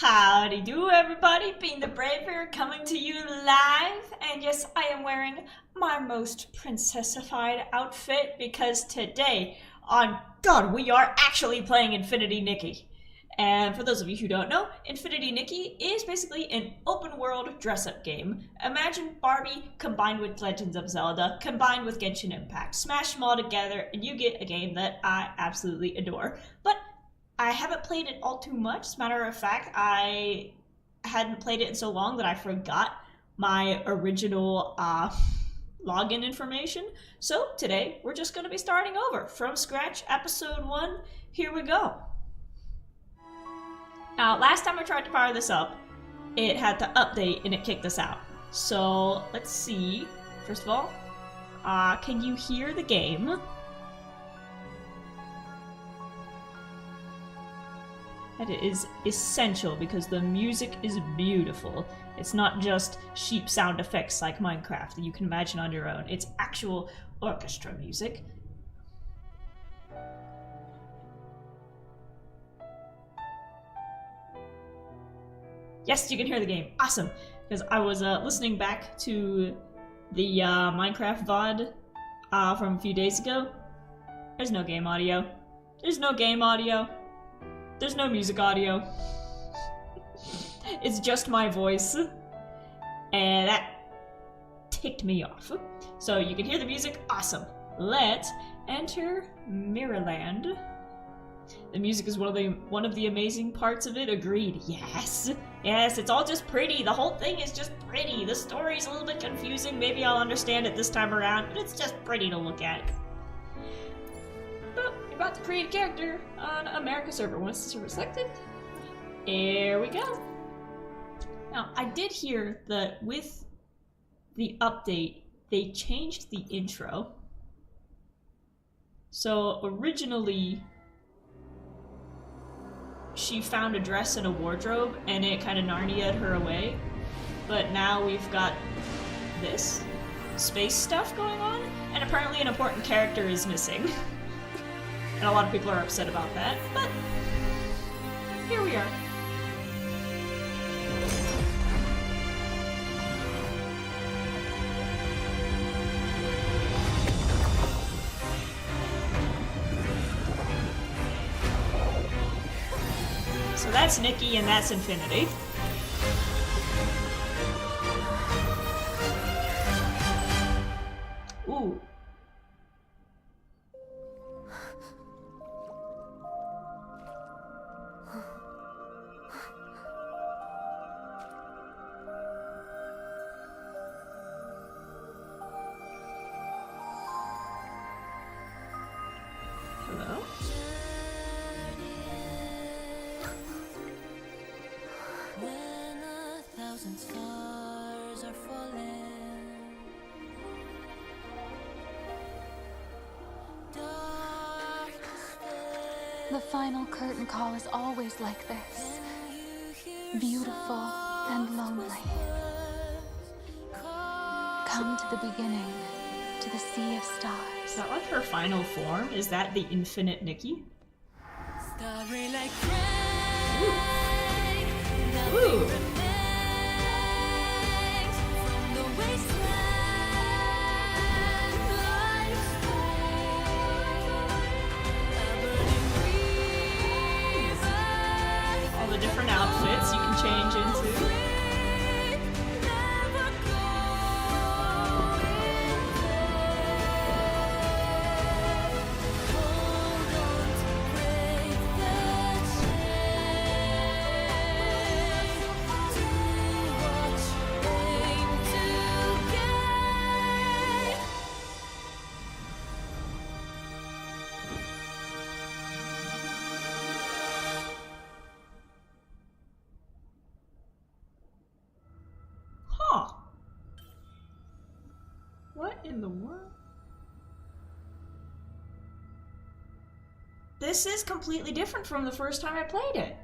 Howdy do everybody, being the Braver coming to you live, and yes, I am wearing my most princessified outfit because today, on God, we are actually playing Infinity Nikki. And for those of you who don't know, Infinity Nikki is basically an open world dress-up game. Imagine Barbie combined with Legends of Zelda, combined with Genshin Impact. Smash them all together and you get a game that I absolutely adore. But I haven't played it all too much. As a matter of fact, I hadn't played it in so long that I forgot my original login information. So today, we're just going to be starting over from scratch, episode 1. Here we go. Now, last time I tried to power this up, it had to update and it kicked us out. So, let's see. First of all, can you hear the game? That is essential because the music is beautiful. It's not just sheep sound effects like Minecraft that you can imagine on your own. It's actual orchestra music. Yes, you can hear the game. Awesome. Because I was listening back to the Minecraft VOD from a few days ago. There's no game audio. There's no game audio. There's no music audio. It's just my voice. And that ticked me off. So you can hear the music. Awesome. Let's enter Mirrorland. The music is one of the amazing parts of it. Agreed. Yes. Yes, it's all just pretty. The whole thing is just pretty. The story's a little bit confusing. Maybe I'll understand it this time around, but it's just pretty to look at. Well, you're about to create a character on America server. Once the server is selected, here we go. Now, I did hear that with the update, they changed the intro. So originally, she found a dress and a wardrobe, and it kind of Narnia'd her away. But now we've got this space stuff going on, and apparently an important character is missing. And a lot of people are upset about that, but here we are. So that's Nikki and that's Infinity. Ooh. Hello? Stars are falling. The final curtain call is always like this. Beautiful and lonely. Come to the beginning, to the sea of stars. Is that like her final form? Is that the Infinite Nikki? Ooh. Ooh. All the different outfits you can change into. What in the world? This is completely different from the first time I played it.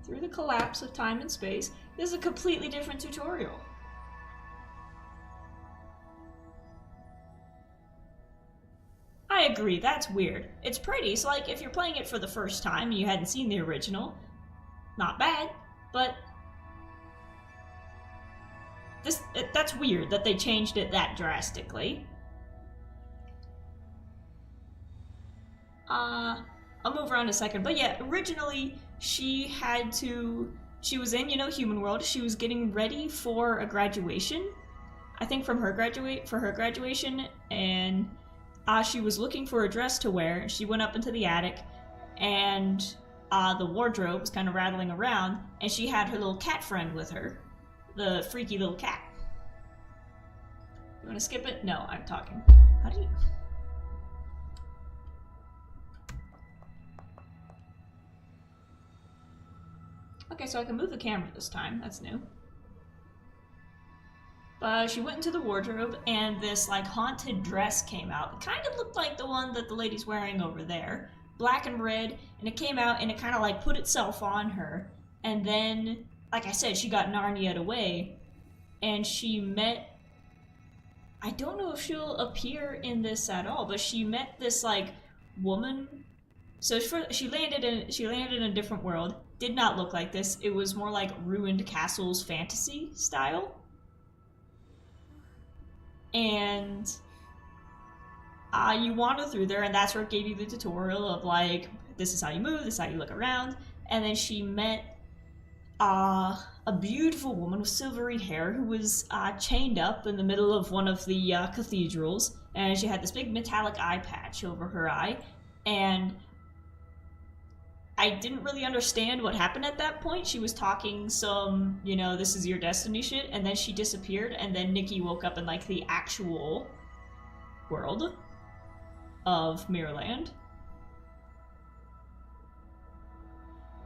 Through the collapse of time and space, this is a completely different tutorial. I agree, that's weird. It's pretty, so like if you're playing it for the first time and you hadn't seen the original, not bad, but that's weird that they changed it that drastically. I'll move around a second, but yeah, originally she was in, human world. She was getting ready for a graduation, I think for her graduation, and she was looking for a dress to wear. She went up into the attic, and the wardrobe was kind of rattling around, and she had her little cat friend with her, the freaky little cat. You want to skip it? No, I'm talking. How do you... Okay, so I can move the camera this time. That's new. But she went into the wardrobe, and this, like, haunted dress came out. It kind of looked like the one that the lady's wearing over there. Black and red, and it came out, and it kind of, like, put itself on her. And then, like I said, she got Narnia'd away, and she met... I don't know if she'll appear in this at all, but she met this, like, woman... So she landed in a different world. Did not look like this. It was more like ruined castles fantasy style. And you wander through there, and that's where it gave you the tutorial of like, this is how you move, this is how you look around. And then she met a beautiful woman with silvery hair who was chained up in the middle of one of the cathedrals, and she had this big metallic eye patch over her eye, and I didn't really understand what happened at that point. She was talking some, this is your destiny shit, and then she disappeared, and then Nikki woke up in, like, the actual world of Mirrorland.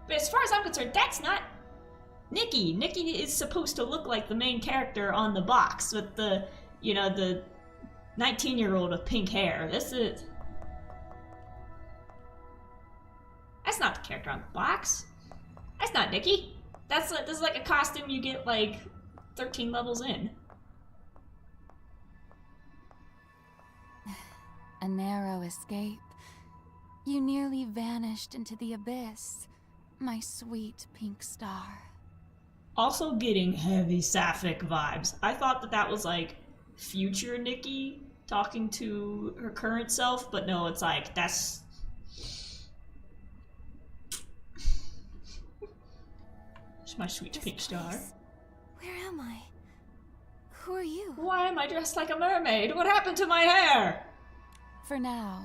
But as far as I'm concerned, that's not Nikki. Nikki is supposed to look like the main character on the box with the, the 19-year-old with pink hair. That's not the character on the box. That's not Nikki. This is like a costume you get like 13 levels in. A narrow escape. You nearly vanished into the abyss, my sweet pink star. Also getting heavy sapphic vibes. I thought that was like future Nikki talking to her current self, but no, it's like that's... my sweet pink star. Where am I? Who are you? Why am I dressed like a mermaid? What happened to my hair? For now,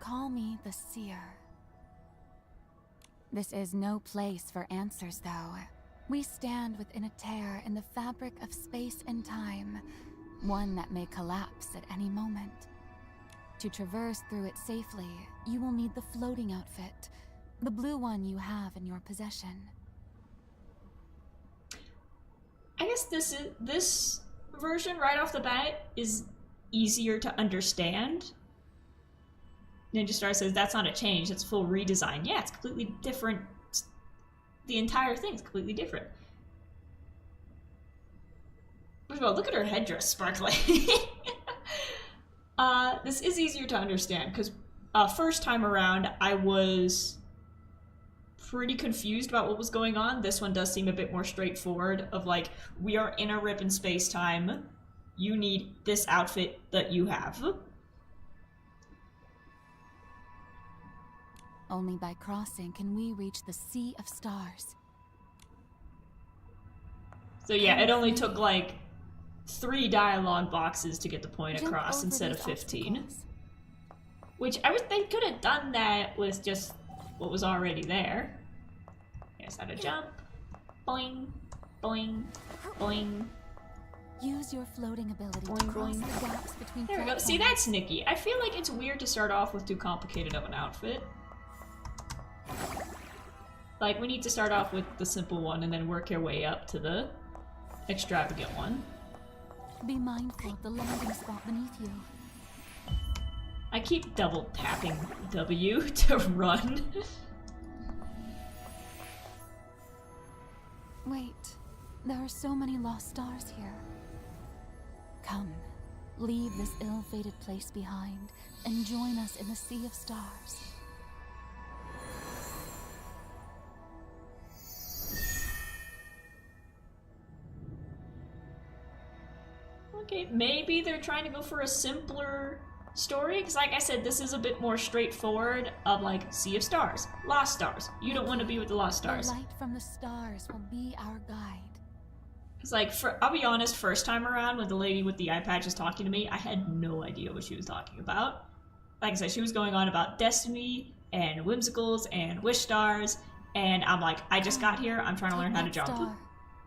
call me the Seer. This is no place for answers, though. We stand within a tear in the fabric of space and time, one that may collapse at any moment. To traverse through it safely, you will need the floating outfit, the blue one you have in your possession. I guess this version right off the bat is easier to understand. Ninja Star says that's not a change, it's a full redesign. Yeah, it's completely different. The entire thing's completely different. First of all, look at her headdress sparkling. This is easier to understand because first time around I was pretty confused about what was going on. This one does seem a bit more straightforward of like, we are in a rip in space-time. You need this outfit that you have. Only by crossing can we reach the Sea of Stars. So yeah, it only took like 3 dialogue boxes to get the point across instead of 15. Obstacles. Which I would think could have done that with just what was already there. Here's how to jump. Boing, boing, boing. Use your floating ability Boing, to cross boing. the gaps between There we go. See, that's Nikki. I feel like it's weird to start off with too complicated of an outfit. Like, we need to start off with the simple one and then work our way up to the extravagant one. Be mindful of the landing spot beneath you. I keep double tapping W to run. Wait, there are so many lost stars here. Come, Leave this ill-fated place behind and join us in the sea of stars. Okay, maybe they're trying to go for a simpler story, because like I said, this is a bit more straightforward of like Sea of Stars, Lost Stars. You don't want to be with the Lost Stars. The light from the stars will be our guide. It's like, I'll be honest, first time around when the lady with the eye patch was talking to me, I had no idea what she was talking about. Like I said, she was going on about destiny and whimsicals and wish stars, and I'm like, I just got here, I'm trying to learn how to jump.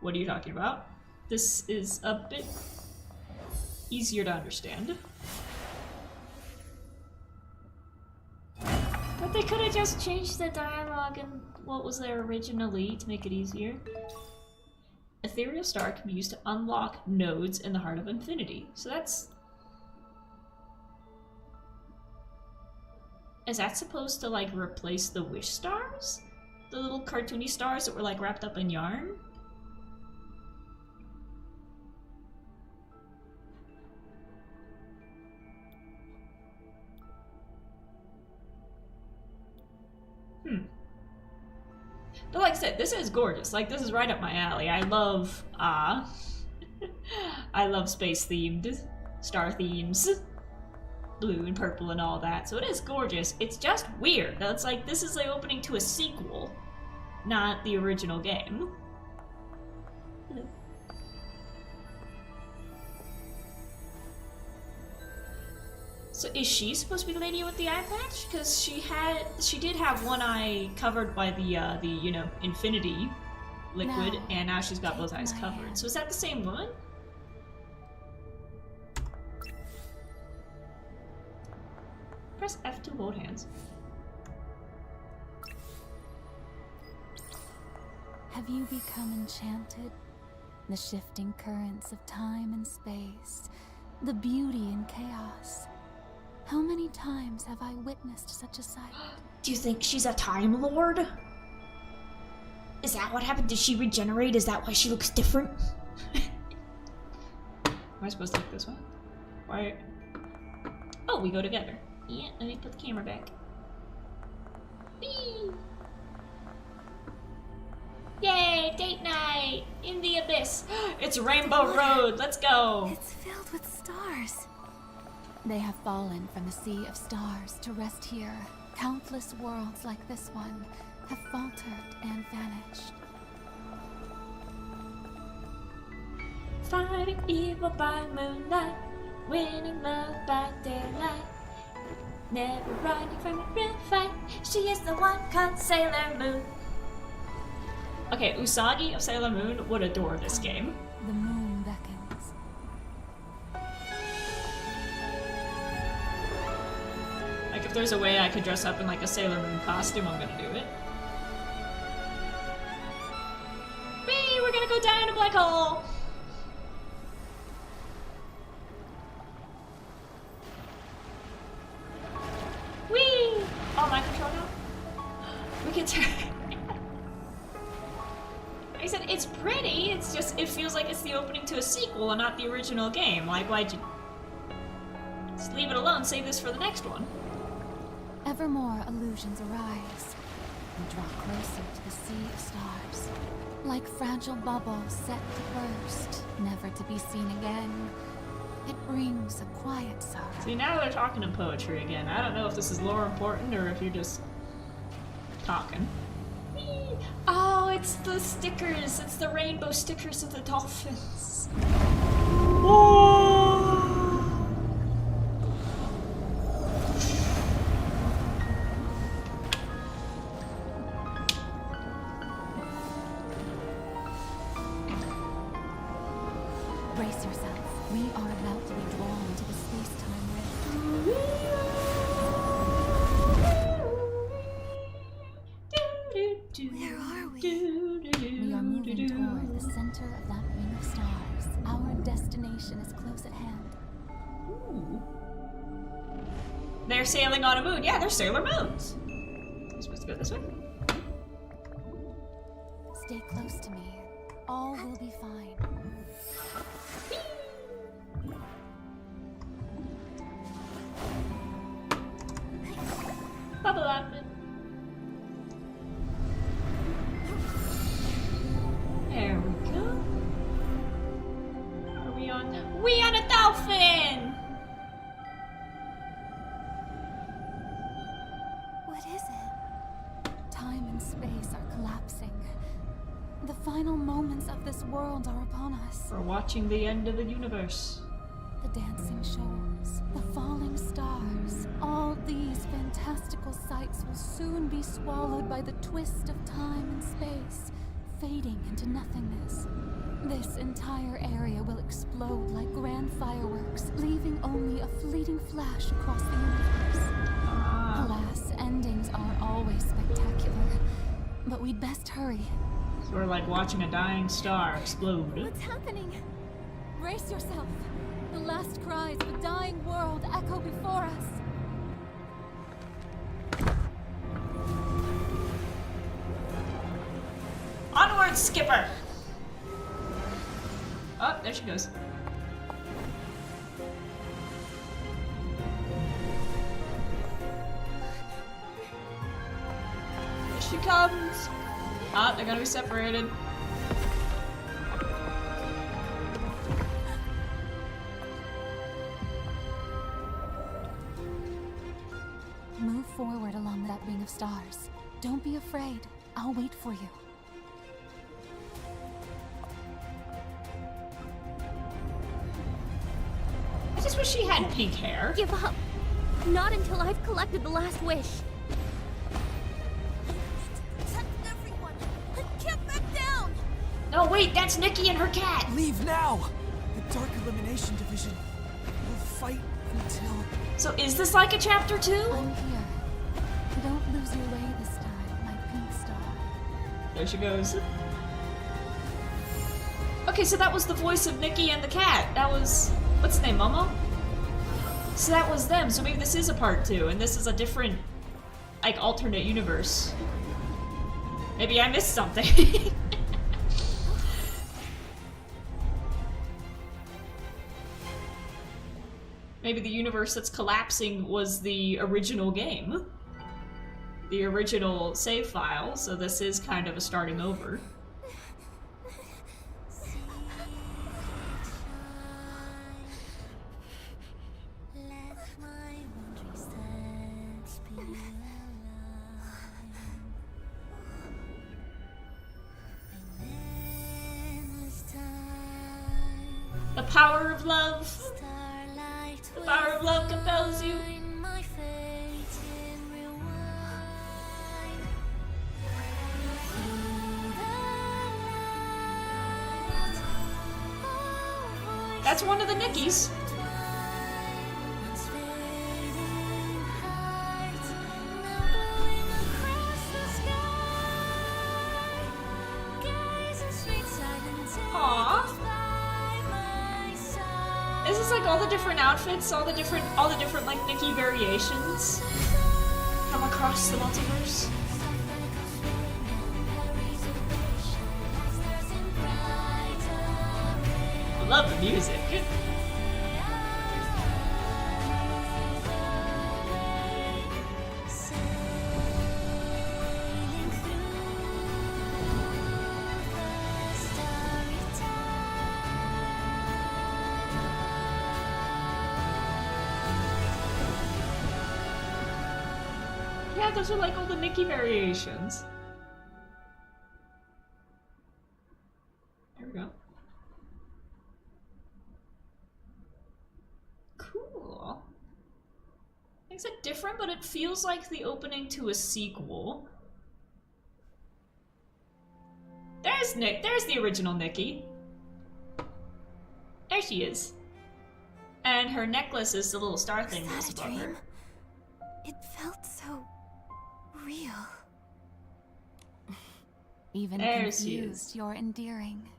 What are you talking about? This is a bit easier to understand. But they could have just changed the dialogue and what was there originally to make it easier. Ethereal Star can be used to unlock nodes in the heart of infinity. So that's... Is that supposed to like replace the wish stars? The little cartoony stars that were like wrapped up in yarn? But like I said, this is gorgeous. Like, this is right up my alley. I love, I love space-themed star themes. Blue and purple and all that. So it is gorgeous. It's just weird. It's like, this is the opening to a sequel, not the original game. So is she supposed to be the lady with the eye patch? Because she did have one eye covered by the you know, infinity liquid, No, and now she's got both eyes covered. hand. So is that the same woman? Press F to hold hands. Have you become enchanted? The shifting currents of time and space, the beauty in chaos. How many times have I witnessed such a sight? Do you think she's a Time Lord? Is that what happened? Did she regenerate? Is that why she looks different? Am I supposed to look this way? Why? Oh, we go together. Yeah, let me put the camera back. Whee! Yay, date night! In the abyss! It's Rainbow Road, let's go! It's filled with stars. They have fallen from the sea of stars to rest here. Countless worlds like this one have faltered and vanished. Fighting evil by moonlight, winning love by daylight. Never running from a real fight, she is the one called Sailor Moon. Okay, Usagi of Sailor Moon would adore this game. The moon beckons. Like, if there's a way I could dress up in like a Sailor Moon costume, I'm gonna do it. Whee! We're gonna go down in a black hole! Whee! Oh, my control now? We can turn... I said, it's pretty, it's just, it feels like it's the opening to a sequel and not the original game. Like, why'd you... Just leave it alone, save this for the next one. Ever more illusions arise. We draw closer to the sea of stars. Like fragile bubbles set to burst, never to be seen again. It brings a quiet sorrow. See, now they're talking in poetry again. I don't know if this is lore important or if you're just talking. Whee! Oh, it's the stickers. It's the rainbow stickers of the dolphins. Whoa! Brace yourself. We are about to be drawn to the space-time rift. Where are we? We are moving toward the center of that ring of stars. Our destination is close at hand. Ooh. They're sailing on a moon. Yeah, they're Sailor Moons. Am I supposed to go this way? Stay close to me. All will be fine. bubble outfit. There we go. Are we on? We on a dolphin! What is it? Time and space are collapsing. The final moments of this world are upon us. We're watching the end of the universe. The dancing shores, the falling stars, all these fantastical sights will soon be swallowed by the twist of time and space, fading into nothingness. This entire area will explode like grand fireworks, leaving only a fleeting flash across the universe. Alas, endings aren't always spectacular, but we'd best hurry. So we're like watching a dying star explode. What's happening? Brace yourself. The last cries of a dying world echo before us. Onward, Skipper! Oh, there she goes. Here she comes! Ah, they're gonna be separated. Move forward along that ring of stars. Don't be afraid. I'll wait for you. I just wish she had pink hair. Give up. Not until I've collected the last wish. Protect everyone. Get back down. No, wait, that's Nikki and her cat. Leave now! The Dark Elimination Division will fight until... So is this like a chapter 2? I'm here. Don't lose your way this time, my pink star. There she goes. Okay, so that was the voice of Nikki and the cat. That was... what's his name, Momo? So that was them, so maybe this is a part 2, and this is a different, like, alternate universe. Maybe I missed something. Maybe the universe that's collapsing was the original game. The original save file, so this is kind of a starting over. The power of love. The power of love compels you. That's one of the Nickies. Aww. This is like all the different outfits, all the different like Nikki variations from across the multiverse. I love the music. Yeah, those are like all the Nikki variations. There we go. Cool. Makes it different, but it feels like the opening to a sequel. There's Nick. There's the original Nikki. There she is. And her necklace is the little star thing that's above her. It felt so real. Even There she confused, is. you're endearing.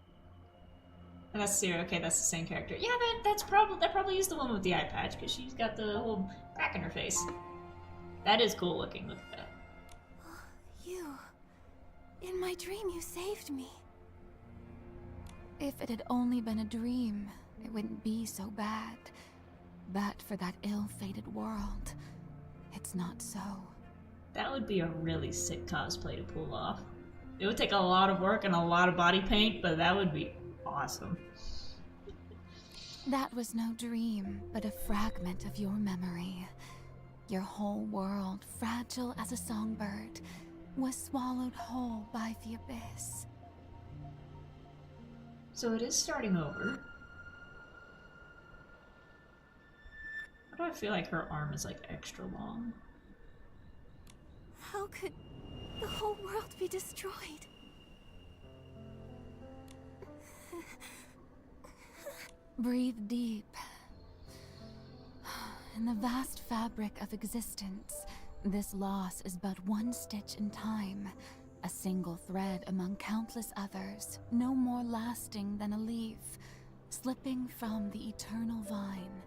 And that's Sarah. Okay, that's the same character. Yeah, that probably is the one with the eye patch because she's got the whole crack in her face. That is cool looking. Look at that. You. In my dream, you saved me. If it had only been a dream, it wouldn't be so bad. But for that ill-fated world, it's not so. That would be a really sick cosplay to pull off. It would take a lot of work and a lot of body paint, but that would be awesome. That was no dream, but a fragment of your memory. Your whole world, fragile as a songbird, was swallowed whole by the abyss. So it is starting over. Why do I feel like her arm is like extra long? How could the whole world be destroyed? Breathe deep. In the vast fabric of existence, this loss is but one stitch in time, a single thread among countless others, no more lasting than a leaf, slipping from the eternal vine.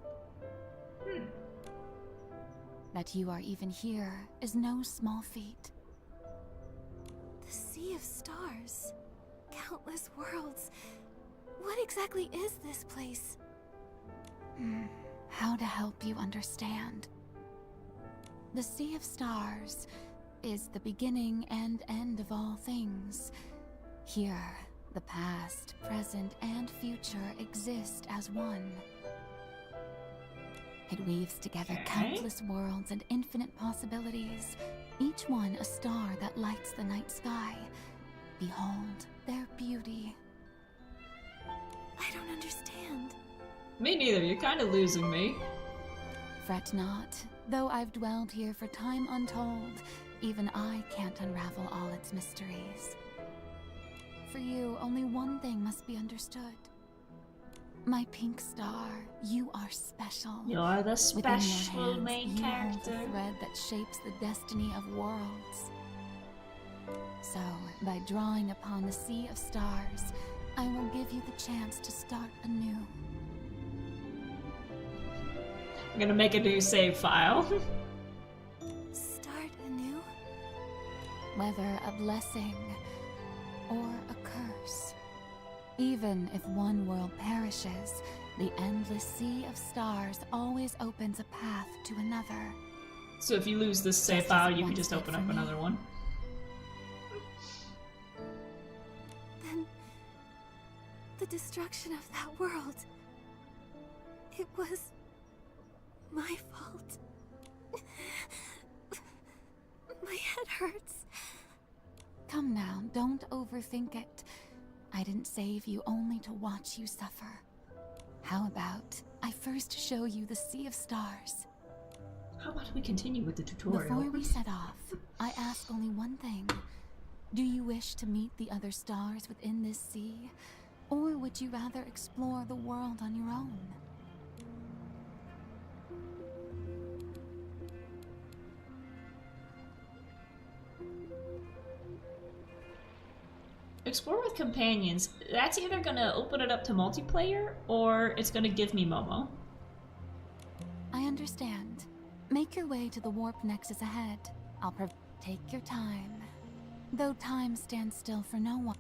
That you are even here is no small feat. The Sea of Stars. Countless worlds. What exactly is this place? How to help you understand. The Sea of Stars is the beginning and end of all things. Here, the past, present, and future exist as one. It weaves together countless worlds and infinite possibilities, each one a star that lights the night sky. Behold their beauty. I don't understand. Me neither, you're kind of losing me. Fret not, though I've dwelled here for time untold, even I can't unravel all its mysteries. For you, only one thing must be understood. My pink star, you are special. You're the Within your special hands, main you character. hold the thread that shapes the destiny of worlds. So, by drawing upon the Sea of Stars, I will give you the chance to start anew. I'm gonna make a new save file. Start anew? Whether a blessing or a curse. Even if one world perishes, the endless Sea of Stars always opens a path to another. So if you lose this save Just as file, it you can once just did open for up me. another one. Then the destruction of that world. It was my fault. My head hurts. Come now, don't overthink it. I didn't save you only to watch you suffer. How about I first show you the Sea of Stars? How about we continue with the tutorial? Before we set off, I ask only one thing. Do you wish to meet the other stars within this sea? Or would you rather explore the world on your own? Explore with companions. That's either gonna open it up to multiplayer, or it's gonna give me Momo. I understand. Make your way to the warp nexus ahead. Take your time. Though time stands still for no one.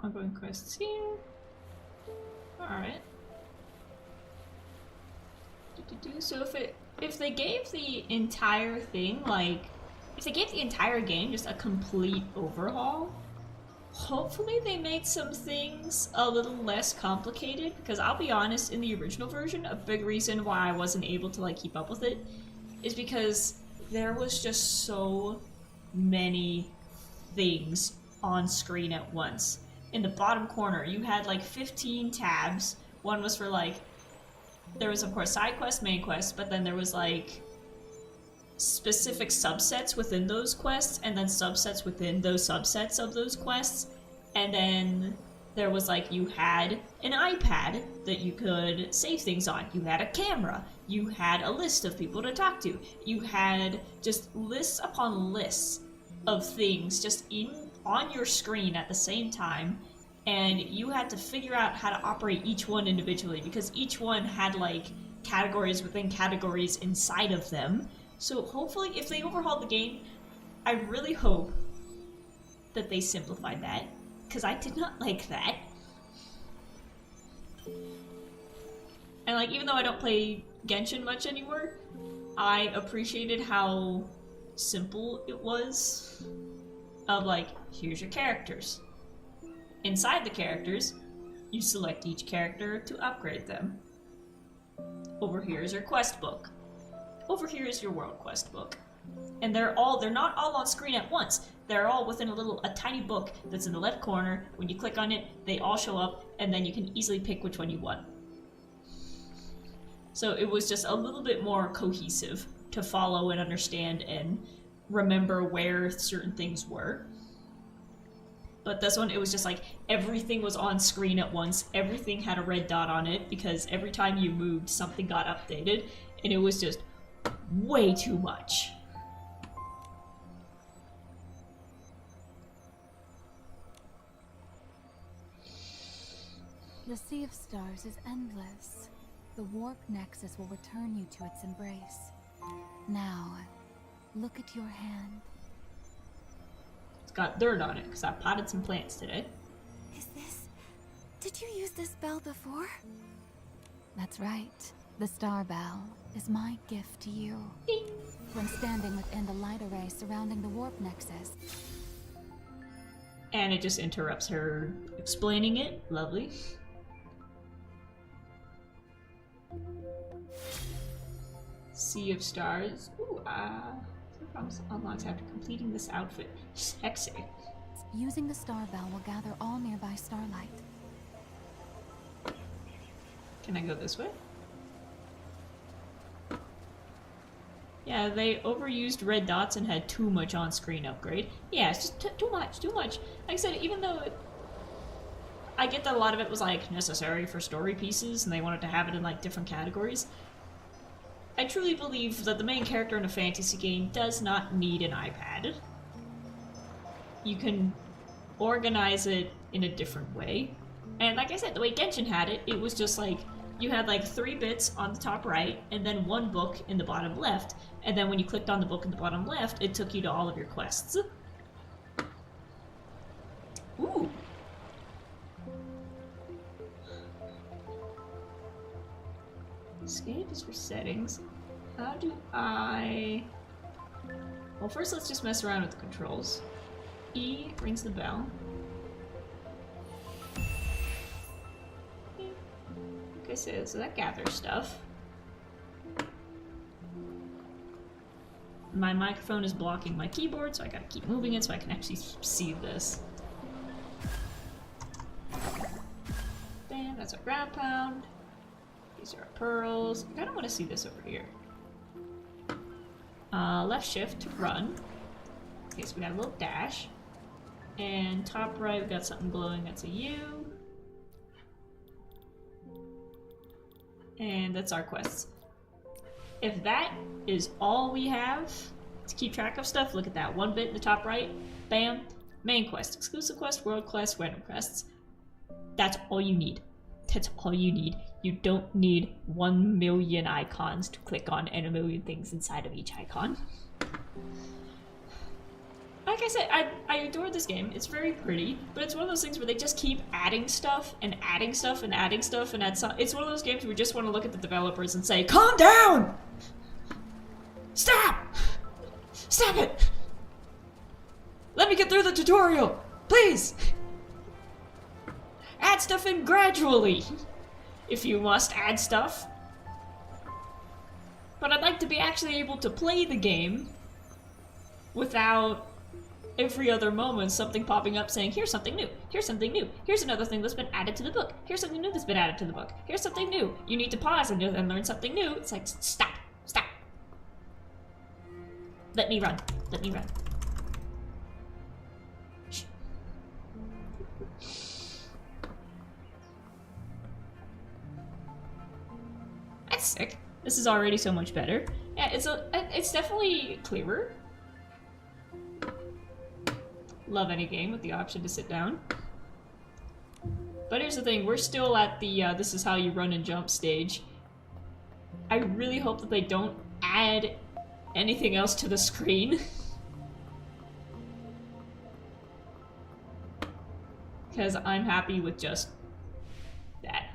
Ongoing quests here. Alright. So if they gave the entire thing, like, if they gave the entire game just a complete overhaul, hopefully they made some things a little less complicated, because I'll be honest, in the original version, a big reason why I wasn't able to, like, keep up with it is because there was just so many things on screen at once. In the bottom corner, you had, like, 15 tabs. One was for, like, there was, of course, side quest, main quest, but then there was, like, specific subsets within those quests, and then subsets within those subsets of those quests. And then there was, like, you had an iPad that you could save things on. You had a camera. You had a list of people to talk to. You had just lists upon lists of things just on your screen at the same time. And you had to figure out how to operate each one individually, because each one had, like, categories within categories inside of them. So hopefully, if they overhauled the game, I really hope that they simplified that, because I did not like that. And like, even though I don't play Genshin much anymore, I appreciated how simple it was. Of like, here's your characters. Inside the characters, you select each character to upgrade them. Over here is your quest book. Over here is your world quest book. And they're not all on screen at once. They're all within a tiny book that's in the left corner. When you click on it, they all show up, and then you can easily pick which one you want. So it was just a little bit more cohesive to follow and understand and remember where certain things were. But this one, it was just like everything was on screen at once. Everything had a red dot on it because every time you moved, something got updated. And it was just way too much. The Sea of Stars is endless. The warp nexus will return you to its embrace. Now, look at your hand. It's got dirt on it because I potted some plants today. Is this... Did you use this bell before? That's right. The Star Bell is my gift to you. When standing within the light array surrounding the warp nexus. And it just interrupts her explaining it. Lovely. Sea of Stars. Ooh, unlocks after completing this outfit. Sexy. Using the Star Bell will gather all nearby starlight. Can I go this way? Yeah, they overused red dots and had too much on-screen upgrade. Yeah, it's just too much. Like I said, even though I get that a lot of it was like necessary for story pieces and they wanted to have it in like different categories, I truly believe that the main character in a fantasy game does not need an iPad. You can organize it in a different way. And like I said, the way Genshin had it, it was just like, you had like 3 bits on the top right, and then 1 book in the bottom left. And then when you clicked on the book in the bottom left, it took you to all of your quests. Ooh. Escape is for settings. How do I... Well, first let's just mess around with the controls. E rings the bell. Okay, so that gathers stuff. My microphone is blocking my keyboard, so I gotta keep moving it so I can actually see this. Bam, that's our ground pound. These are our pearls. I kinda wanna see this over here. Left shift to run. Okay, so we got a little dash. And top right, we got something glowing, that's a U. And that's our quests. If that is all we have to keep track of stuff, look at that. 1 bit in the top right, bam. Main quest, exclusive quest, world quest, random quests. That's all you need. That's all you need. You don't need 1 million icons to click on and 1 million things inside of each icon. Like I said, I adore this game. It's very pretty, but it's one of those things where they just keep adding stuff and adding stuff and adding stuff and it's one of those games where we just want to look at the developers and say, calm down! Stop! Stop it! Let me get through the tutorial! Please! Add stuff in gradually! If you must add stuff. But I'd like to be actually able to play the game without every other moment something popping up saying, here's something new, here's something new, here's another thing that's been added to the book, here's something new that's been added to the book, here's something new. You need to pause and learn something new. It's like, stop, stop. Let me run, let me run. Shh. That's sick. This is already so much better. Yeah, it's definitely clearer. Love any game with the option to sit down. But here's the thing, we're still at the this is how you run and jump stage. I really hope that they don't add anything else to the screen. Because I'm happy with just that.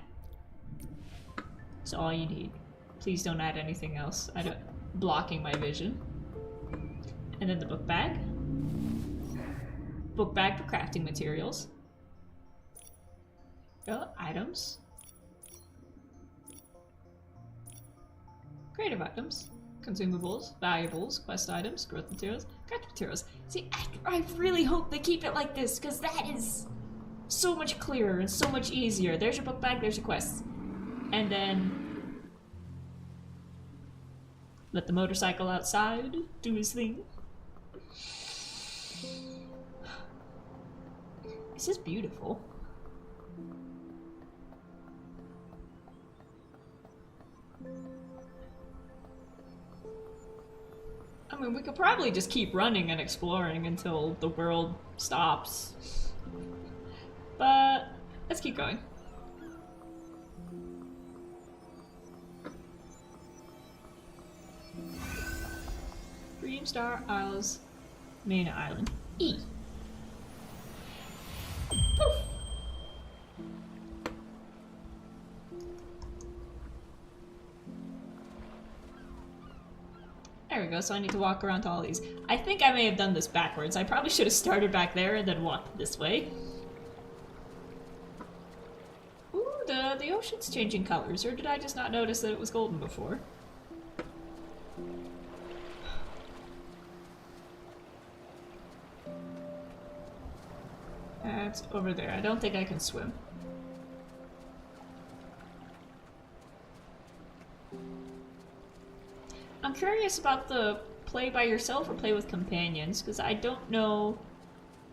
It's all you need. Please don't add anything else. I don't blocking my vision. And then the book bag. Book bag for crafting materials. Oh, items. Creative items. Consumables, valuables, quest items, growth materials, craft materials. See, I really hope they keep it like this, because that is so much clearer and so much easier. There's your book bag, there's your quests. And then let the motorcycle outside do his thing. This is beautiful. I mean, we could probably just keep running and exploring until the world stops. But let's keep going. Dream Star Isles, main island. E. Poof. There we go, so I need to walk around to all these. I think I may have done this backwards. I probably should have started back there and then walked this way. Ooh, the ocean's changing colors, or did I just not notice that it was golden before? That's over there. I don't think I can swim. I'm curious about the play by yourself or play with companions, because I don't know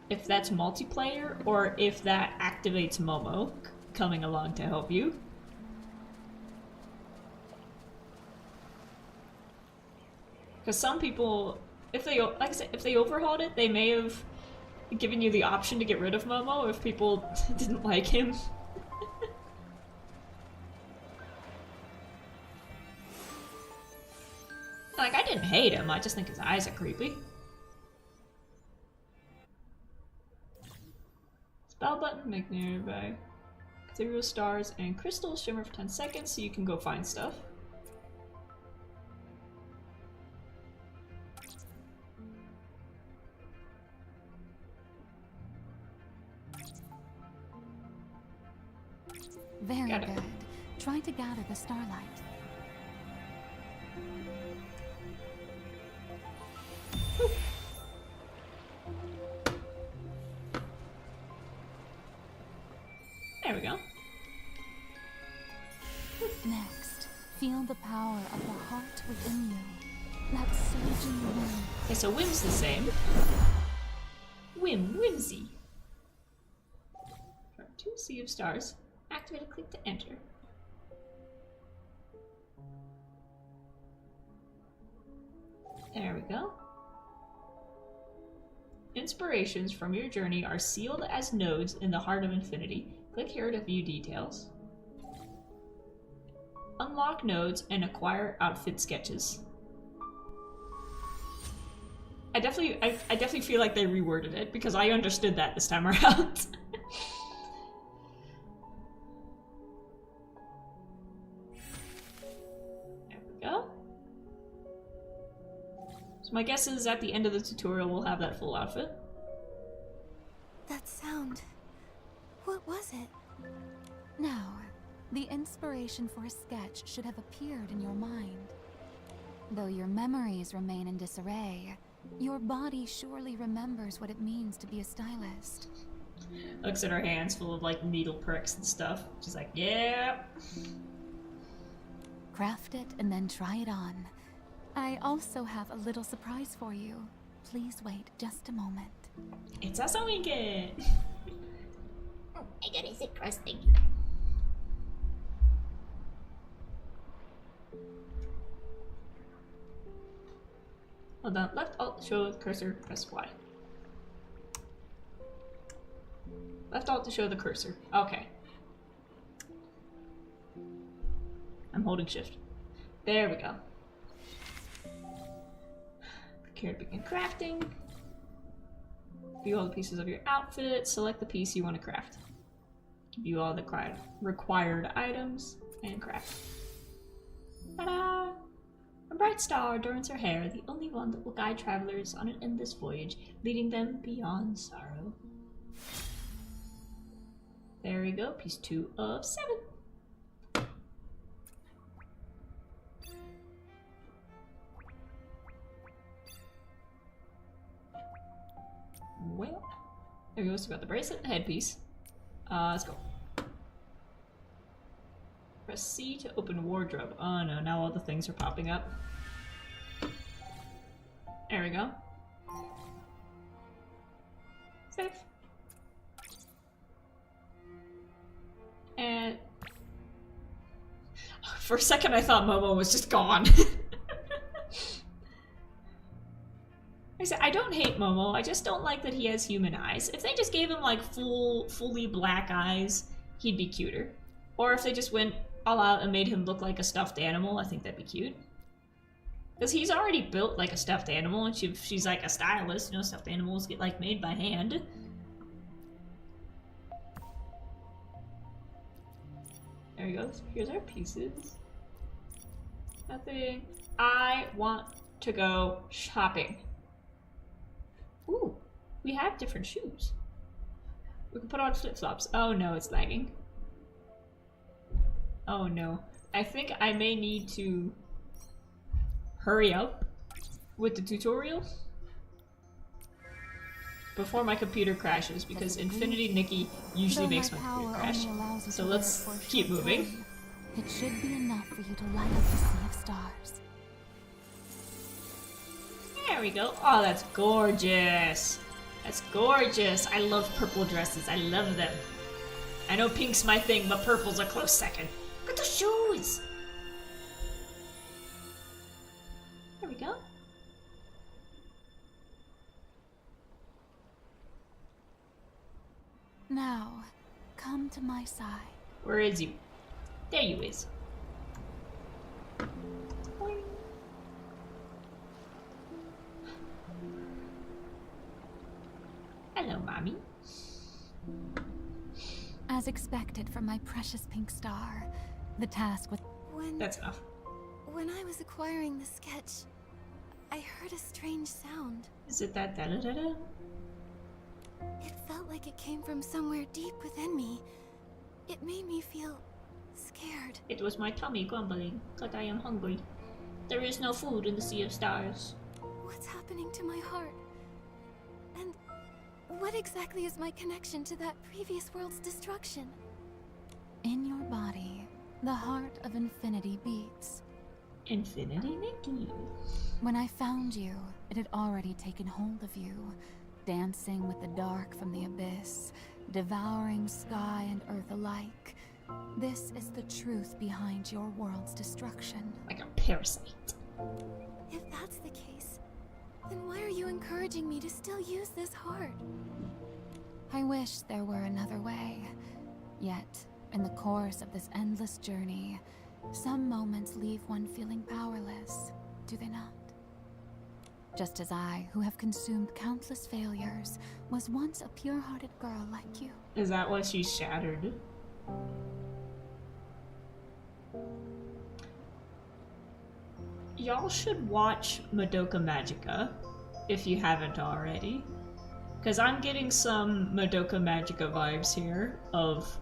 if that's multiplayer or if that activates Momo coming along to help you. Because some people, if they, like I said, if they overhauled it, they may have given you the option to get rid of Momo if people didn't like him. Like, I didn't hate him, I just think his eyes are creepy. Spell button, make nearby. Ethereal stars and crystals shimmer for 10 seconds so you can go find stuff. Very good. Try to gather the starlight. There we go. Next, feel the power of the heart within you. That surging whim. Okay, so whim's the same. Whimsy. Part 2, Sea of Stars. Activate a click to enter. There we go. Inspirations from your journey are sealed as nodes in the heart of infinity. Click here to view details. Unlock nodes and acquire outfit sketches. I definitely feel like they reworded it because I understood that this time around. There we go. So my guess is at the end of the tutorial we'll have that full outfit. That sound. What was it? Now, the inspiration for a sketch should have appeared in your mind. Though your memories remain in disarray, your body surely remembers what it means to be a stylist. Looks at her hands full of like needle pricks and stuff. She's like, yeah. Craft it and then try it on. I also have a little surprise for you. Please wait just a moment. It's a weekend. Oh my god, is it crusting? Hold on, left alt to show the cursor, press Y. Left alt to show the cursor. Okay. I'm holding shift. There we go. Click here to begin crafting. View all the pieces of your outfit. Select the piece you want to craft. View all the required items and craft. Ta-da! A bright star adorns her hair, the only one that will guide travelers on an endless voyage, leading them beyond sorrow. There we go, piece 2 of 7. Well, there we go. So we got the bracelet and the headpiece. Let's go. Press C to open wardrobe. Oh no, now all the things are popping up. There we go. Save. And for a second I thought Momo was just gone. I don't hate Momo, I just don't like that he has human eyes. If they just gave him like fully black eyes, he'd be cuter. Or if they just went all out and made him look like a stuffed animal, I think that'd be cute. Because he's already built like a stuffed animal, and she's like a stylist. You know, stuffed animals get like made by hand. There we go. So here's our pieces. Nothing. I want to go shopping. Ooh, we have different shoes. We can put on flip-flops. Oh no, it's lagging. Oh no. I think I may need to hurry up with the tutorial before my computer crashes, because Infinity Nikki usually makes my computer crash. So let's keep moving. It should be enough for you to light up the sea of stars. There we go. Oh, that's gorgeous. That's gorgeous. I love purple dresses. I love them. I know pink's my thing, but purple's a close second. Look at the shoes. There we go. Now, come to my side. Where is you? There you is. Hello, mommy. As expected from my precious pink star, the task with... That's enough. When I was acquiring the sketch, I heard a strange sound. Is it that da-da-da-da? It felt like it came from somewhere deep within me. It made me feel scared. It was my tummy grumbling, because I am hungry. There is no food in the sea of stars. What's happening to my heart? And what exactly is my connection to that previous world's destruction? In your body, the heart of infinity beats. Infinity Nikki. When I found you, it had already taken hold of you, dancing with the dark from the abyss, devouring sky and earth alike. This is the truth behind your world's destruction. Like a parasite. If that's the case, then why are you encouraging me to still use this heart? I wish there were another way. Yet, in the course of this endless journey, some moments leave one feeling powerless, do they not? Just as I, who have consumed countless failures, was once a pure-hearted girl like you. Is that why she's shattered? Y'all should watch Madoka Magica, if you haven't already. Because I'm getting some Madoka Magica vibes here of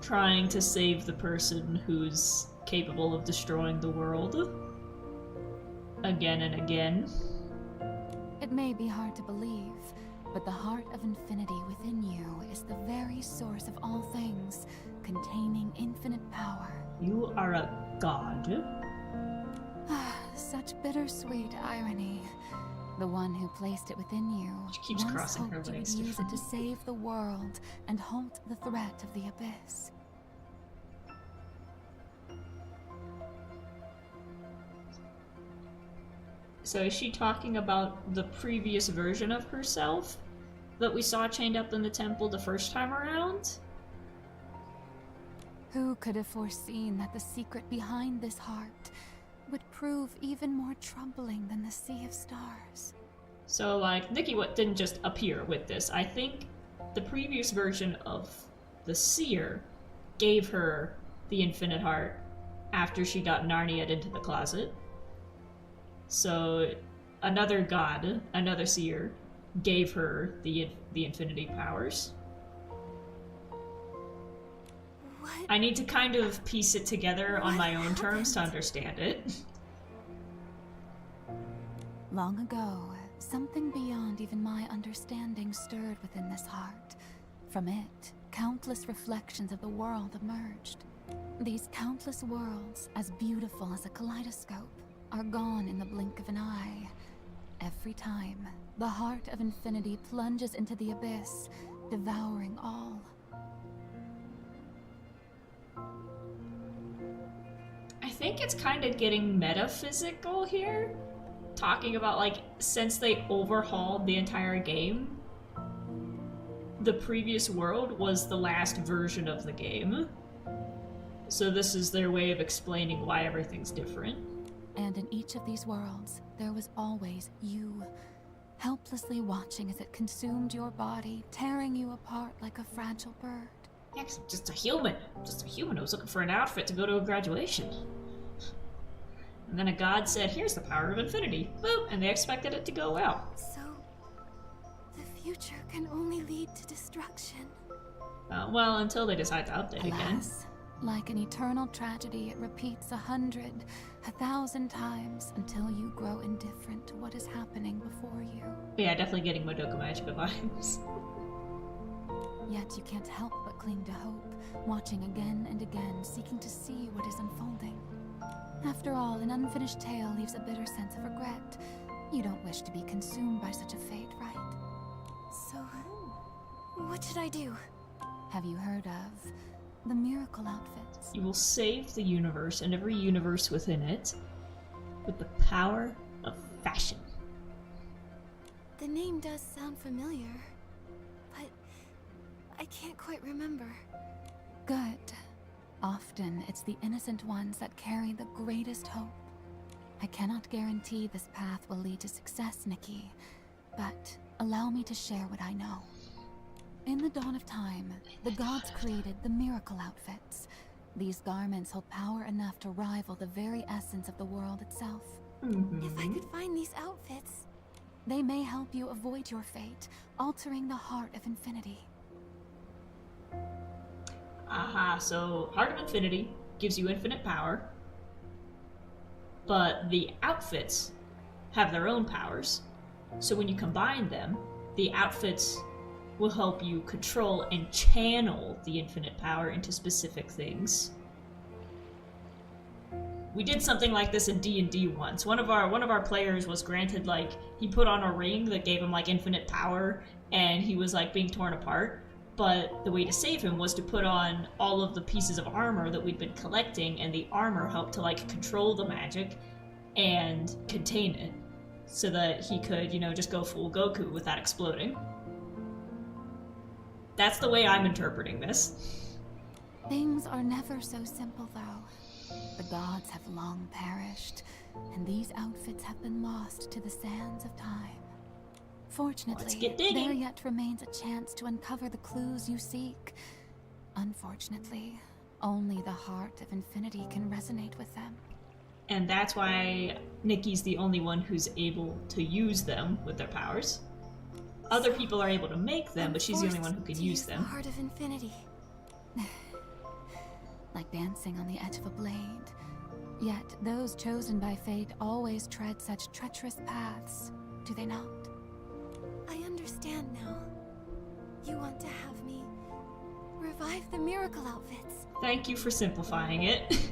trying to save the person who's capable of destroying the world. Again and again. It may be hard to believe, but the heart of infinity within you is the very source of all things, containing infinite power. You are a god. Such bittersweet irony. The one who placed it within you She keeps once crossing her hoped you would legs. use it to save the world and halt the threat of the abyss. So is she talking about the previous version of herself that we saw chained up in the temple the first time around? Who could have foreseen that the secret behind this heart would prove even more troubling than the sea of stars? So, like, Nikki didn't just appear with this. I think the previous version of the seer gave her the infinite heart after she got Narnia'd into the closet. So another god, another seer, gave her the infinity powers. What? I need to kind of piece it together on What my own terms to happened? understand it. Long ago, something beyond even my understanding stirred within this heart. From it, countless reflections of the world emerged. These countless worlds, as beautiful as a kaleidoscope, are gone in the blink of an eye. Every time, the heart of infinity plunges into the abyss, devouring all. I think it's kind of getting metaphysical here. Talking about, like, since they overhauled the entire game, the previous world was the last version of the game. So this is their way of explaining why everything's different. And in each of these worlds, there was always you, helplessly watching as it consumed your body, tearing you apart like a fragile bird. Yeah, 'cause I'm just a human. Just a human who was looking for an outfit to go to a graduation. And then a god said, here's the power of infinity. Boop! And they expected it to go well. So, the future can only lead to destruction. Well, until they decide to update again. Alas, like an eternal tragedy, it repeats 100, 1,000 times until you grow indifferent to what is happening before you. Yeah, definitely getting Madoka Magica vibes. Yet you can't help but cling to hope, watching again and again, seeking to see what is unfolding. After all, an unfinished tale leaves a bitter sense of regret. You don't wish to be consumed by such a fate, right? So, what should I do? Have you heard of the miracle outfits? You will save the universe and every universe within it with the power of fashion. The name does sound familiar, but I can't quite remember. Good. Often, it's the innocent ones that carry the greatest hope. I cannot guarantee this path will lead to success, Nikki, but allow me to share what I know. In the dawn of time, the gods created the miracle outfits. These garments hold power enough to rival the very essence of the world itself. If I could find these outfits... They may help you avoid your fate, altering the heart of infinity. Aha, so Heart of Infinity gives you infinite power, but the outfits have their own powers. So when you combine them, the outfits will help you control and channel the infinite power into specific things. We did something like this in D&D once. One of our players was granted, like, he put on a ring that gave him like infinite power, and he was like being torn apart. But the way to save him was to put on all of the pieces of armor that we'd been collecting, and the armor helped to like control the magic and contain it, so that he could, you know, just go full Goku without exploding. That's the way I'm interpreting this. Things are never so simple, though. The gods have long perished, and these outfits have been lost to the sands of time. Fortunately, Let's get digging. there yet remains a chance to uncover the clues you seek. Unfortunately, only the heart of infinity can resonate with them. And that's why Nikki's the only one who's able to use them with their powers. Other people are able to make them, but she's the only one who can use The them. Heart of Infinity. Like dancing on the edge of a blade. Yet those chosen by fate always tread such treacherous paths, do they not? I understand now. You want to have me revive the miracle outfits. Thank you for simplifying it.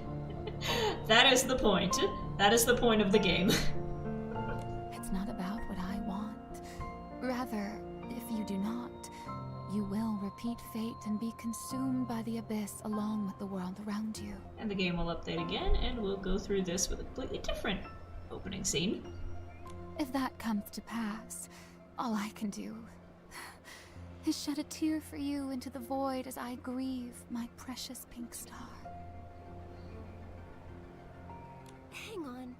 That is the point. That is the point of the game. It's not about what I want. Rather, if you do not, you will repeat fate and be consumed by the abyss along with the world around you. And the game will update again, and we'll go through this with a completely different opening scene. If that comes to pass, all I can do is shed a tear for you into the void as I grieve my precious pink star. Hang on.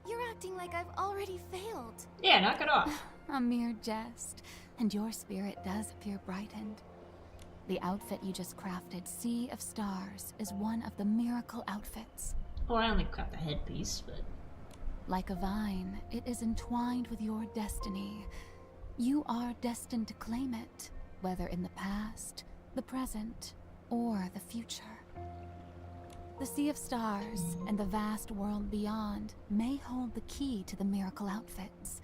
You're acting like I've already failed. Yeah, knock it off. A mere jest, and your spirit does appear brightened. The outfit you just crafted, Sea of Stars, is one of the miracle outfits. Oh, I only got the headpiece, but... Like a vine, it is entwined with your destiny. You are destined to claim it, whether in the past, the present, or the future. The Sea of Stars and the vast world beyond may hold the key to the miracle outfits.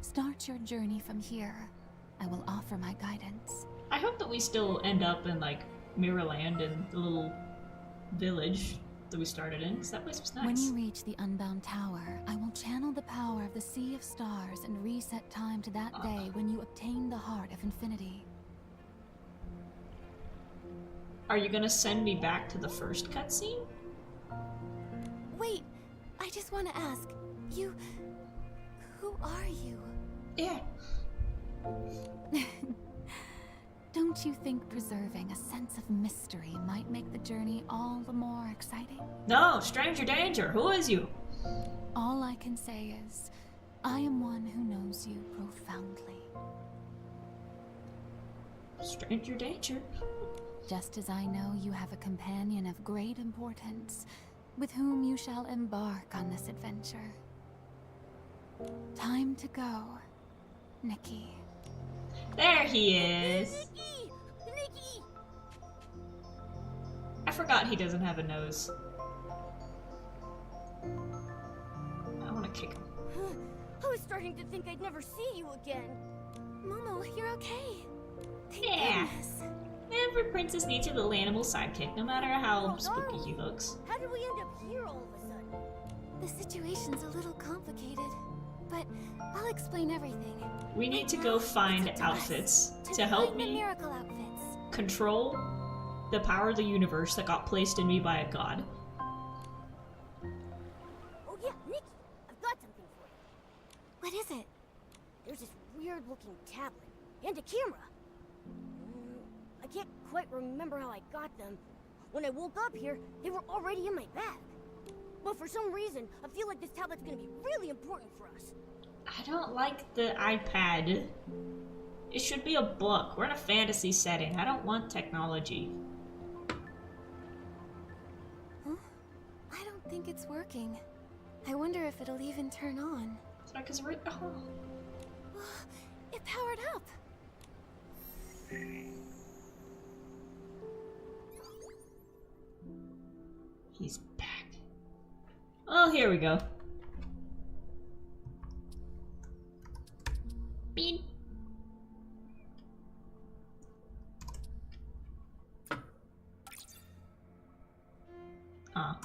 Start your journey from here. I will offer my guidance. I hope that we still end up in, like, Mirrorland and the little village that we started in, because that place was nice. When you reach the Unbound Tower, I will channel the power of the Sea of Stars and reset time to that day when you obtain the Heart of Infinity. Are you gonna send me back to the first cutscene? Wait, I just want to ask, who are you? Yeah. Don't you think preserving a sense of mystery might make the journey all the more exciting? No, stranger danger, who is you? All I can say is, I am one who knows you profoundly. Stranger danger? Just as I know you have a companion of great importance, with whom you shall embark on this adventure. Time to go, Nikki. There he is. Nikki! Nikki! I forgot he doesn't have a nose. I want to kick him. I was starting to think I'd never see you again. Momo, you're okay. Thank Yeah. goodness. Every princess needs a little animal sidekick, no matter how Oh, spooky darling. he looks. How did we end up here all of a sudden? The situation's a little complicated, but I'll explain everything. We need Right to now, go it's find up to us outfits to find help the me miracle outfits. control the power of the universe that got placed in me by a god. Oh yeah, Nikki, I've got something for you. What is it? There's this weird-looking tablet and a camera. I can't quite remember how I got them. When I woke up here, they were already in my bag. But for some reason, I feel like this tablet's gonna be really important for us. I don't like the iPad. It should be a book. We're in a fantasy setting. I don't want technology. Huh? I don't think it's working. I wonder if it'll even turn on. It's like, 'cause we're... Oh. It powered up. He's back. Oh, here we go. Bean. Ah.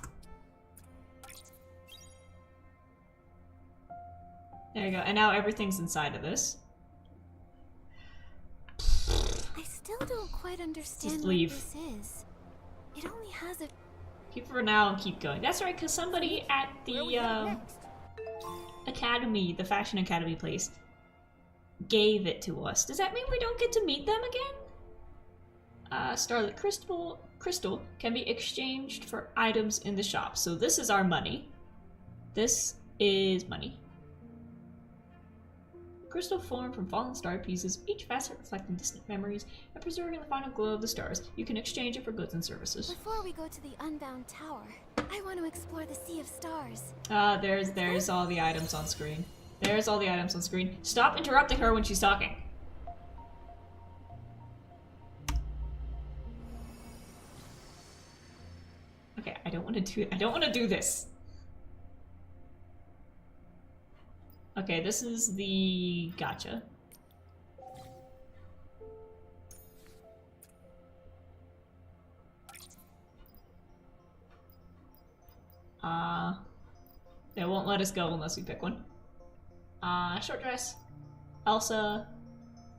There you go. And now everything's inside of this. I still don't quite understand Just what leave. this is. It only has a... Keep for now and keep going. That's right, because somebody at Where are we the headed next? academy, the fashion academy place, gave it to us. Does that mean we don't get to meet them again? Starlit crystal can be exchanged for items in the shop. So this is our money. This is money. Crystal formed from fallen star pieces, each facet reflecting distant memories and preserving the final glow of the stars. You can exchange it for goods and services. Before we go to the Unbound Tower, I want to explore the Sea of Stars. There's all the items on screen. There's all the items on screen. Stop interrupting her when she's talking. Okay, I don't want to do this. Okay, this is the gotcha. They won't let us go unless we pick one. Short dress, Elsa,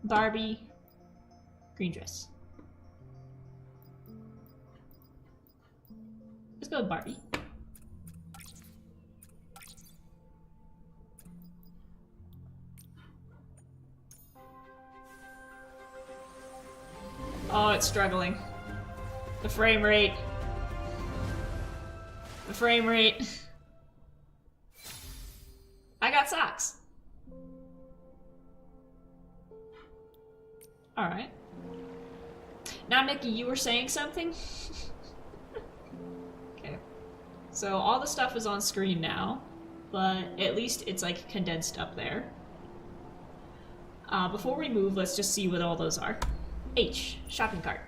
Barbie, green dress. Let's go with Barbie. Oh, it's struggling. The frame rate. The frame rate. I got socks. Alright. Now, Nikki, you were saying something? Okay. So all the stuff is on screen now, but at least it's like condensed up there. Before we move, let's just see what all those are. H, shopping cart.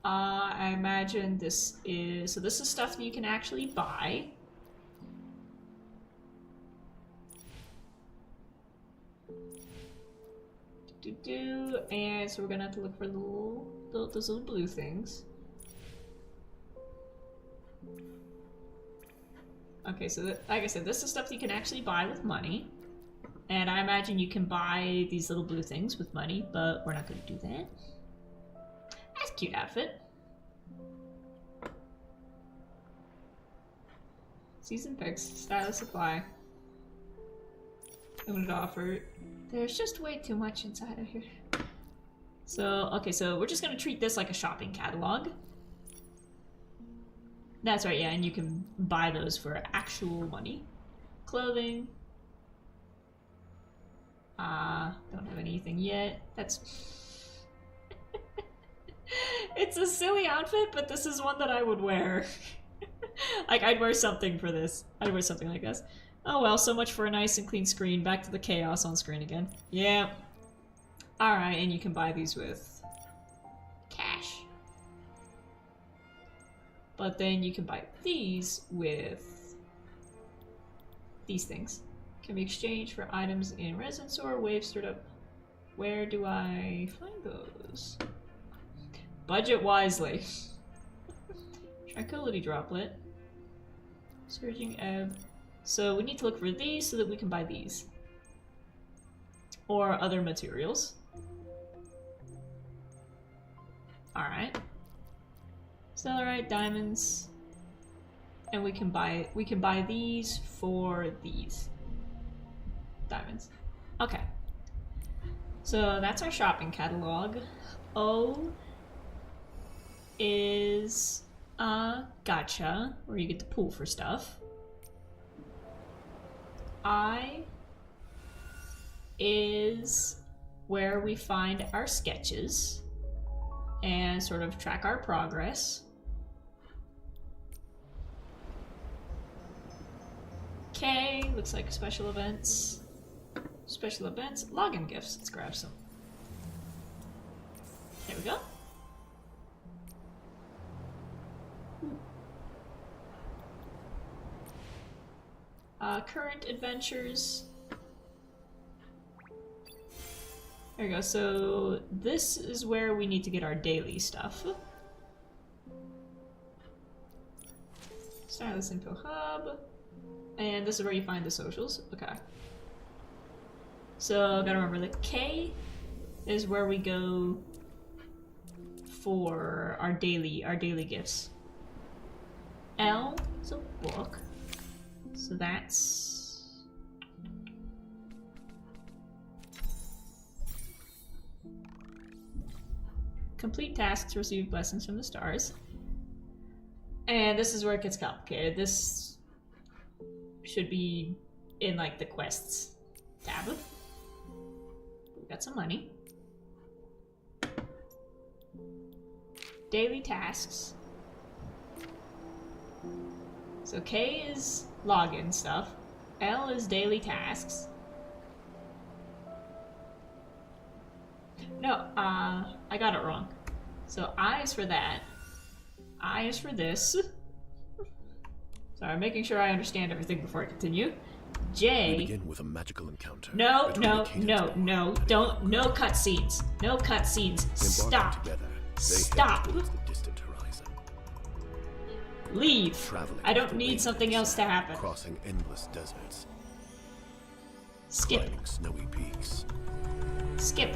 I imagine this is, so this is stuff that you can actually buy. And so we're gonna have to look for those little blue things. Okay, so like I said, this is stuff that you can actually buy with money. And I imagine you can buy these little blue things with money, but we're not gonna do that. That's a cute outfit. Season picks, style supply. I'm gonna offer. There's just way too much inside of here. So, okay, so we're just gonna treat this like a shopping catalog. That's right, yeah, and you can buy those for actual money. Clothing. Don't have anything yet. That's... It's a silly outfit, but this is one that I would wear. Like, I'd wear something for this. I'd wear something like this. Oh well, so much for a nice and clean screen. Back to the chaos on screen again. Yeah. Alright, and you can buy these with cash. But then you can buy these with these things. Can be exchanged for items in residence or waves stored up. Where do I find those? Budget wisely. Tranquility droplet. Surging ebb. So we need to look for these so that we can buy these. Or other materials. Alright. Stellarite, diamonds. And we can buy these for these. Diamonds. Okay. So that's our shopping catalog. O is gacha, where you get to pull for stuff. I is where we find our sketches and sort of track our progress. K looks like special events. Special events, login gifts. Let's grab some. There we go. Current adventures. There we go. So this is where we need to get our daily stuff. Stylus Info Hub. And this is where you find the socials. Okay. So gotta remember the K is where we go for our daily gifts. L is a book. So that's complete tasks, receive blessings from the stars. And this is where it gets complicated. This should be in like the quests tab. We got some money. Daily tasks. So K is login stuff. L is daily tasks. No, I got it wrong. So I is for that. I is for this. Sorry, I'm making sure I understand everything before I continue. J. We begin with a magical encounter. No, between no, the Kingdom no, of no, Light don't, and no Dark. cutscenes. No cutscenes. Stop. Together, they Stop. head towards the distant horizon. Leave. Traveling I don't with the need wind something and else to sand, happen. Crossing endless deserts, Skip. climbing snowy peaks, Skip.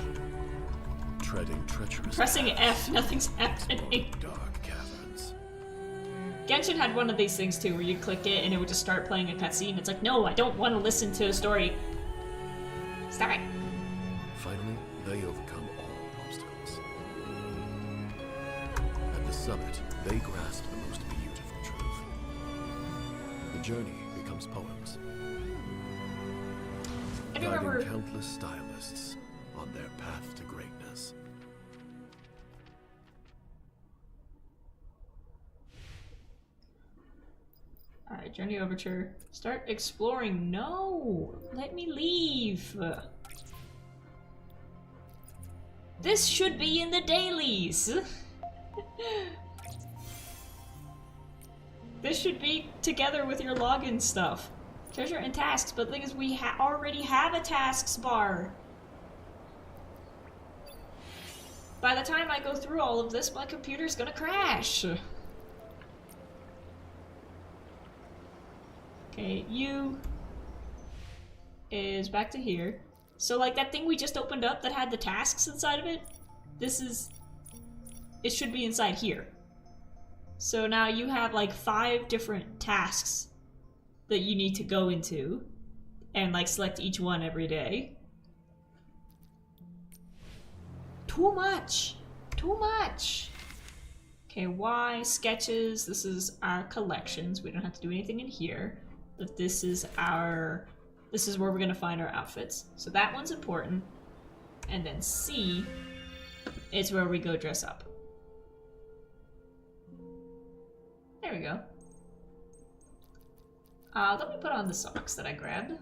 treading treacherous Pressing paths, F, nothing's happening. exploring dark caverns. Genshin had one of these things too, where you click it and it would just start playing a cutscene. It's like, no, I don't want to listen to a story. Stop it. Finally, they overcome all obstacles. At the summit, they grasp the most beautiful truth. The journey becomes poems, I do guiding remember. countless stylists on their path to greatness. Alright, Journey Overture. Start exploring. No! Let me leave! This should be in the dailies! This should be together with your login stuff. Treasure and tasks, but the thing is we already have a tasks bar. By the time I go through all of this, my computer's gonna crash. Okay, you is back to here. So like that thing we just opened up that had the tasks inside of it, it should be inside here. So now you have like 5 different tasks that you need to go into and like select each one every day. Too much! Too much! Okay, Y, sketches, this is our collections. We don't have to do anything in here. But this is where we're gonna find our outfits. So that one's important. And then C is where we go dress up. There we go. Let me put on the socks that I grabbed.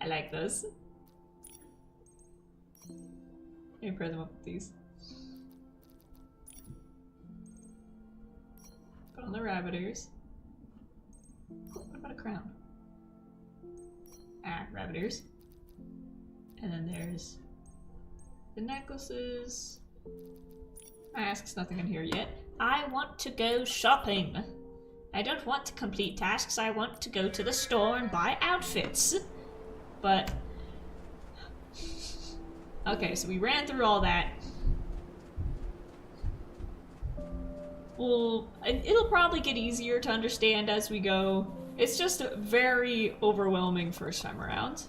I like those. Let me pair them up with these. Put on the rabbit ears. What about a crown? Ah, rabbit ears. And then there's the necklaces. Masks, nothing in here yet. I want to go shopping. I don't want to complete tasks, I want to go to the store and buy outfits. But... okay, so we ran through all that. Well, it'll probably get easier to understand as we go. It's just a very overwhelming first time around.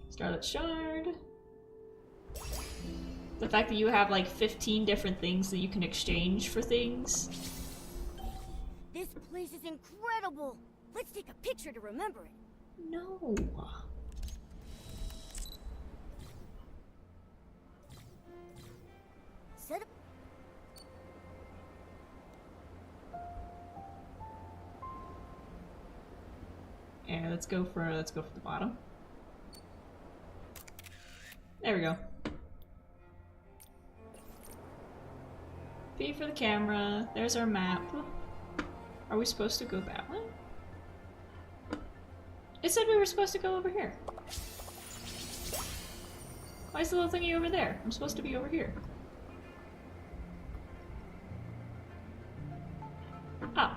Scarlet Shard. The fact that you have like 15 different things that you can exchange for things. This place is incredible! Let's take a picture to remember it. No. Set up. Yeah, let's go for the bottom. There we go. P for the camera. There's our map. Are we supposed to go that way? It said we were supposed to go over here. Why is the little thingy over there? I'm supposed to be over here. Oh.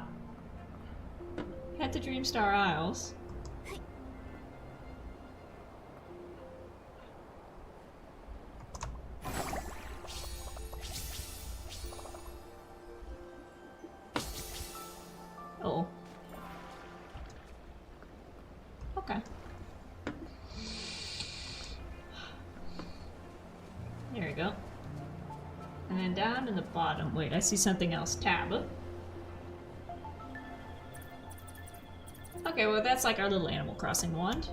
Head to Dreamstar Isles. Oh. Okay. There we go. And then down in the bottom, wait, I see something else. Tab. Okay, well that's like our little Animal Crossing wand.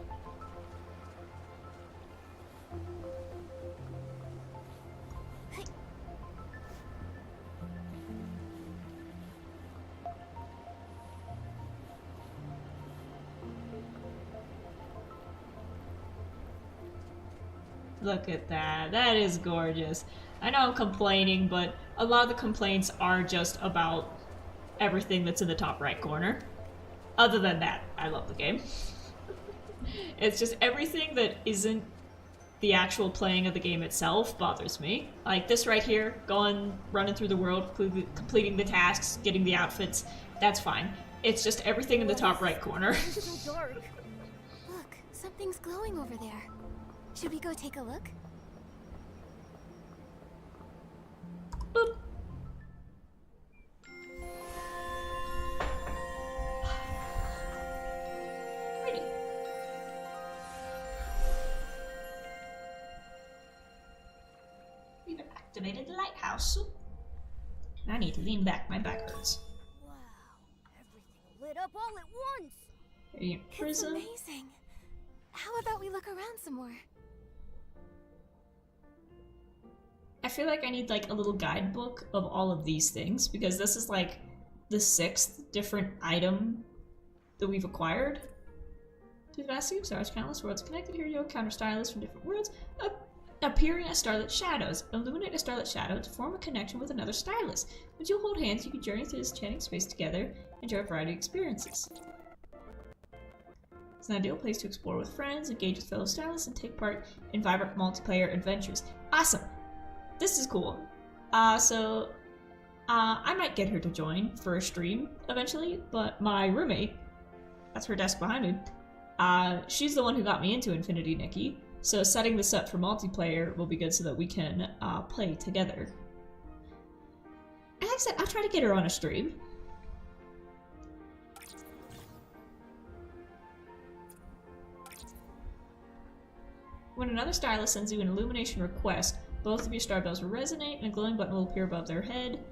Look at that. That is gorgeous. I know I'm complaining, but a lot of the complaints are just about everything that's in the top right corner. Other than that, I love the game. It's just everything that isn't the actual playing of the game itself bothers me. Like this right here, running through the world, completing the tasks, getting the outfits, that's fine. It's just everything in the top right corner. It's so dark. Look, something's glowing over there. Should we go take a look? Boop. Pretty. We've activated the lighthouse. I need to lean back, my back hurts. Wow, everything lit up all at once. A prism. It's amazing. How about we look around some more? I feel like I need like a little guidebook of all of these things because this is like the 6th different item that we've acquired. Through the vast sea of stars, countless worlds connected here, you'll encounter stylists from different worlds, appearing as starlit shadows. Illuminate a starlit shadow to form a connection with another stylist. When you hold hands, you can journey through this enchanting space together, enjoy a variety of experiences. It's an ideal place to explore with friends, engage with fellow stylists, and take part in vibrant multiplayer adventures. Awesome! This is cool. So I might get her to join for a stream eventually, but my roommate, that's her desk behind me, she's the one who got me into Infinity Nikki, so setting this up for multiplayer will be good so that we can play together. And like I said, I'll try to get her on a stream. When another stylist sends you an illumination request, both of your star bells will resonate and a glowing button will appear above their head.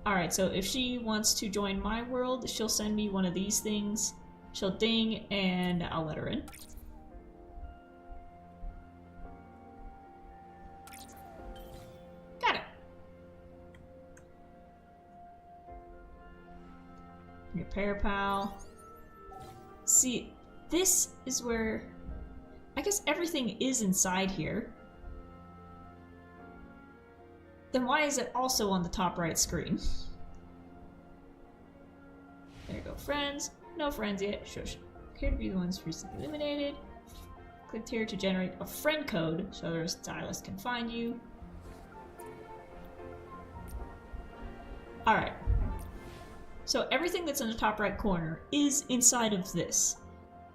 Alright, so if she wants to join my world, she'll send me one of these things. She'll ding, and I'll let her in. Got it. Your pair pal. See, this is where... I guess everything is inside here. Then why is it also on the top right screen? There you go, friends. No friends yet. Shush. Appear to be the ones recently eliminated. Click here to generate a friend code so their stylist can find you. Alright. So everything that's in the top right corner is inside of this.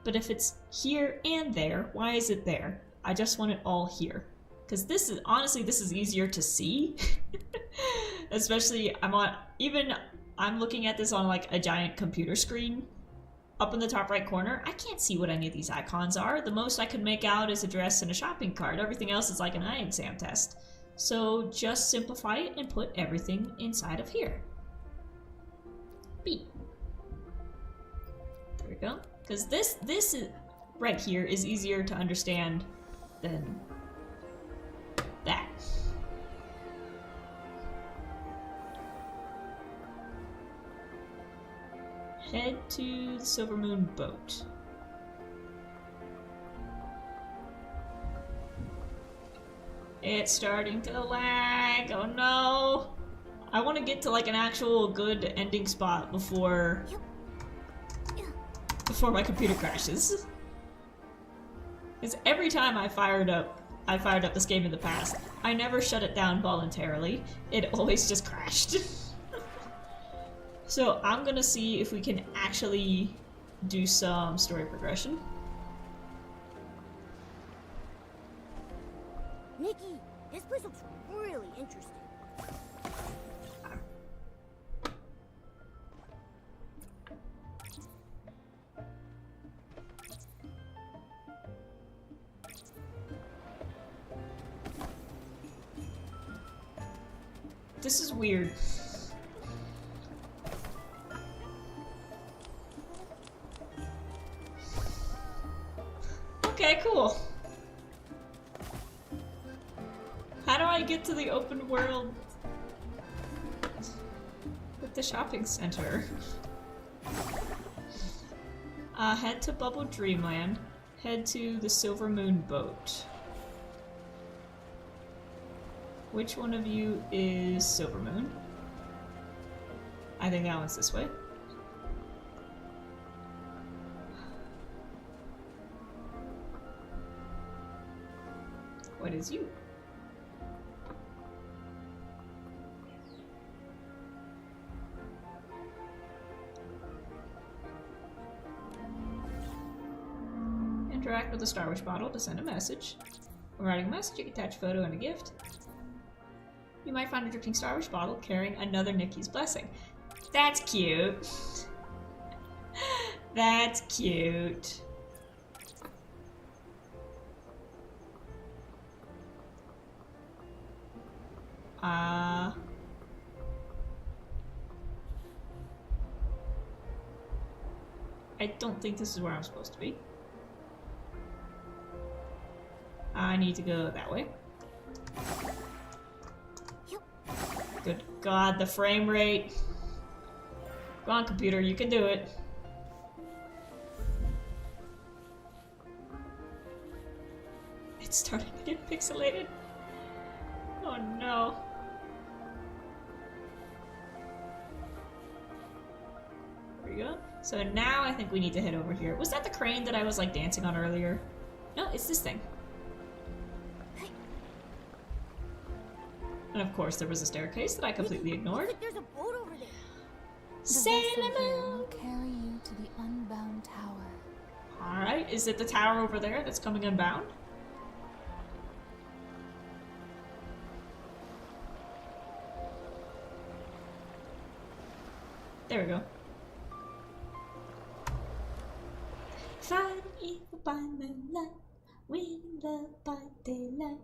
But if it's here and there, why is it there? I just want it all here. Because this is, honestly, this is easier to see. Especially, I'm looking at this on like a giant computer screen. Up in the top right corner, I can't see what any of these icons are. The most I could make out is a dress and a shopping cart. Everything else is like an eye exam test. So just simplify it and put everything inside of here. B. There we go. Because this is, right here is easier to understand than that. Head to the Silver Moon boat. It's starting to lag. Oh no! I want to get to like an actual good ending spot before my computer crashes. Because every time I fired up this game in the past, I never shut it down voluntarily. It always just crashed. So I'm gonna see if we can actually do some story progression. Nikki, this place looks really interesting. This is weird. Okay, cool. How do I get to the open world with the shopping center? Head to Bubble Dreamland. Head to the Silver Moon boat. Which one of you is Silver Moon? I think that one's this way. What is you? Interact with the Star Wish bottle to send a message. When writing a message, you can attach a photo and a gift. You might find a drifting Star Wish bottle carrying another Nikki's blessing. That's cute. That's cute. I don't think this is where I'm supposed to be. I need to go that way. Good God, the frame rate. Go on, computer, you can do it. It's starting to get pixelated. Oh no. There we go. So now I think we need to head over here. Was that the crane that I was like dancing on earlier? No, it's this thing. And of course there was a staircase that I completely ignored. Look, there's a boat over there. The Sailor vessel here Moon! will carry you to the Unbound Tower. Alright, is it the tower over there that's coming unbound? There we go. Fighting evil by moonlight, winning love by daylight,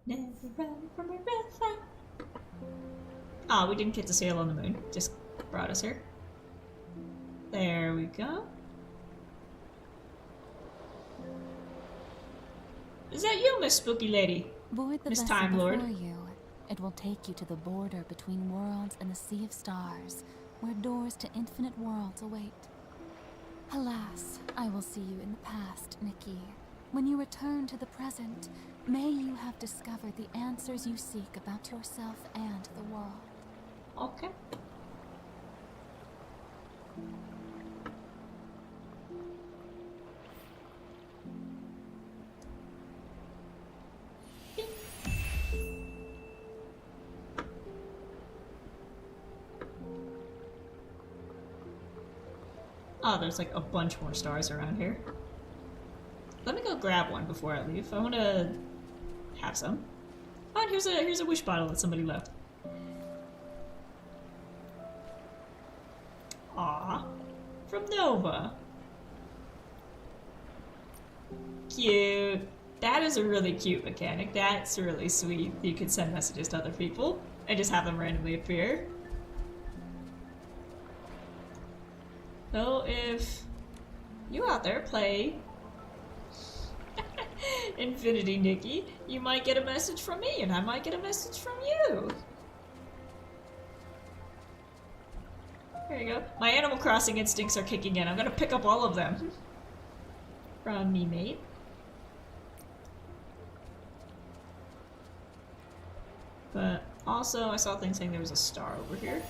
never running from a real fight. Ah, we didn't get to sail on the moon, just brought us here. There we go. Is that you, Miss Spooky Lady? Board the Miss vessel Time Lord. before you. It will take you to the border between worlds and the Sea of Stars, where doors to infinite worlds await. Alas, I will see you in the past, Nikki. When you return to the present, may you have discovered the answers you seek about yourself and the world. Okay. Oh, there's like a bunch more stars around here. Let me go grab one before I leave. I want to have some. Oh, and here's a wish bottle that somebody left. Aw, from Nova. Cute. That is a really cute mechanic. That's really sweet. You can send messages to other people and just have them randomly appear. So if you out there play Infinity Nikki, you might get a message from me and I might get a message from you. There you go. My Animal Crossing instincts are kicking in. I'm gonna pick up all of them. From me, mate. But also, I saw things saying there was a star over here.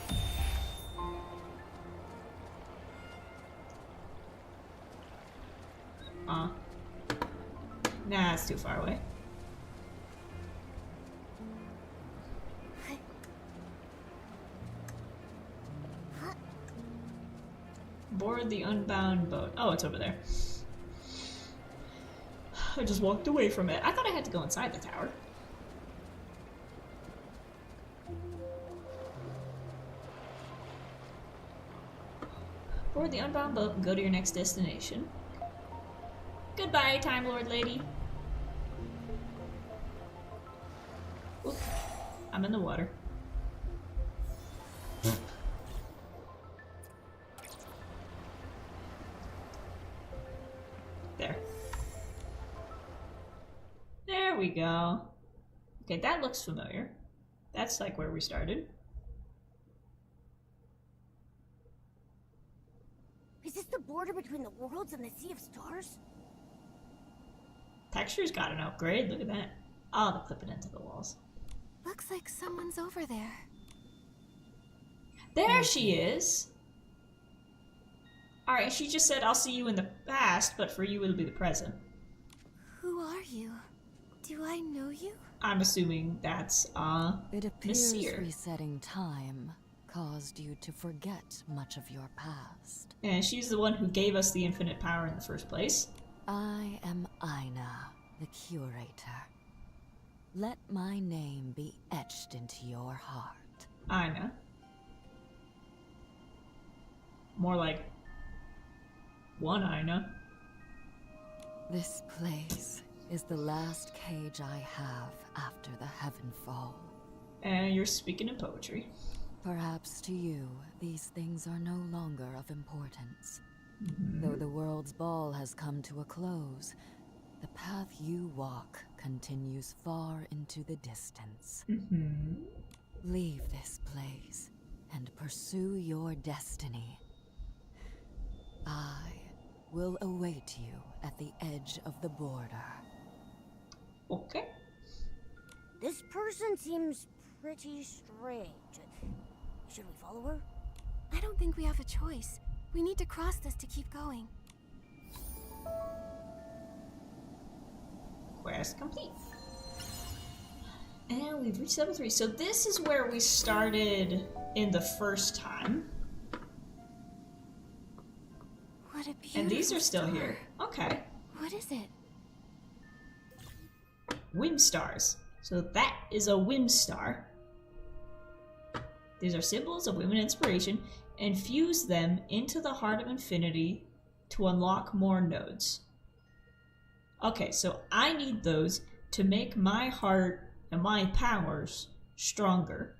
Nah, it's too far away. Board the unbound boat. Oh, it's over there. I just walked away from it. I thought I had to go inside the tower. Board the unbound boat and go to your next destination. Goodbye, Time Lord lady. Oop, I'm in the water. There. There we go. Okay, that looks familiar. That's like where we started. Is this the border between the worlds and the Sea of Stars? Texture's got an upgrade. Look at that. Oh, they'll clip it into the walls. Looks like someone's over there. There she is. Alright, she just said, I'll see you in the past, but for you it'll be the present. Who are you? Do I know you? I'm assuming that's, It Miss appears Seer. resetting time caused you to forget much of your past. And she's the one who gave us the infinite power in the first place. I am Aina, the Curator. Let my name be etched into your heart. Aina. More like one Aina. This place is the last cage I have after the Heavenfall. And you're speaking in poetry. Perhaps to you, these things are no longer of importance. Though the world's ball has come to a close, the path you walk continues far into the distance. Leave this place and pursue your destiny. I will await you at the edge of the border. Okay. This person seems pretty strange. Should we follow her? I don't think we have a choice. We need to cross this to keep going. Quest complete. And we've reached level 3. So this is where we started in the first time. What a beautiful And these are still star. here. Okay. What is it? Wind stars. So that is a wind star. These are symbols of women inspiration, and fuse them into the heart of infinity to unlock more nodes. Okay, so I need those to make my heart and my powers stronger.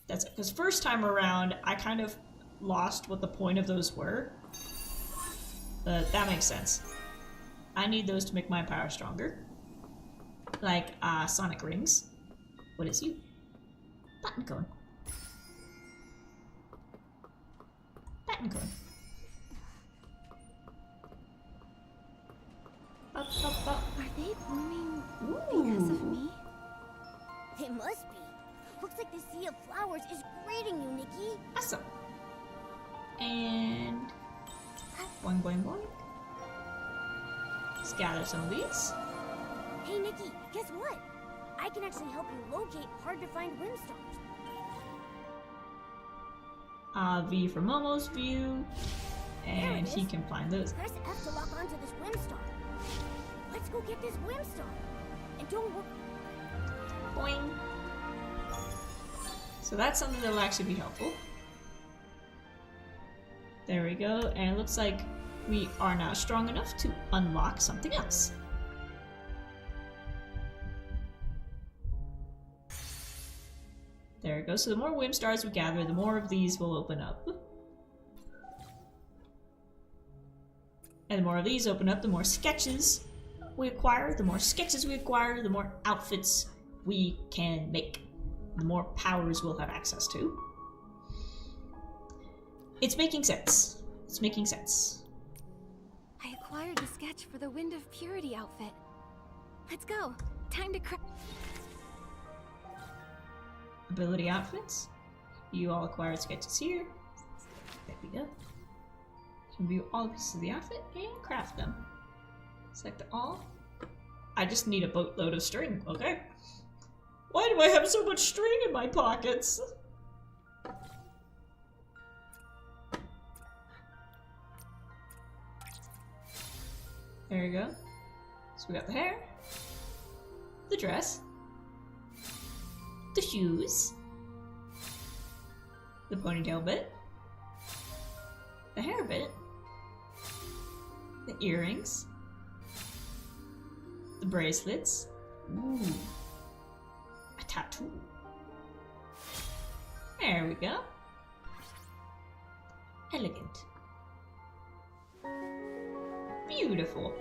That's it. Because first time around, I kind of lost what the point of those were. That makes sense. I need those to make my power stronger. Like, sonic rings. What is you? Button cone. Button cone. Up, up, up. Are they blooming Ooh. because of me? They must be. Looks like the sea of flowers is greeting you, Nikki. Awesome. And boing, boing, boing. Let's gather some of these. Hey, Nikki, guess what? I can actually help you locate hard-to-find wind stars. V for Momo's view, and he can find those. Press F to lock onto this wind star. Let's go get this wind star. And don't worry. Boing. So that's something that will actually be helpful. There we go, and it looks like we are now strong enough to unlock something else. There we go. So the more wind stars we gather, the more of these will open up. And the more of these open up, the more sketches we acquire. The more sketches we acquire, the more outfits we can make. The more powers we'll have access to. It's making sense. It's making sense. I acquired the sketch for the Wind of Purity outfit. Let's go. Time to Ability outfits. You all acquired sketches here. There we go. You can view all the pieces of the outfit and craft them. Select all. I just need a boatload of string. Okay. Why do I have so much string in my pockets? There you go. So we got the hair, the dress, the shoes, the ponytail bit, the hair bit, the earrings, the bracelets, ooh, a tattoo. There we go. Elegant. Beautiful.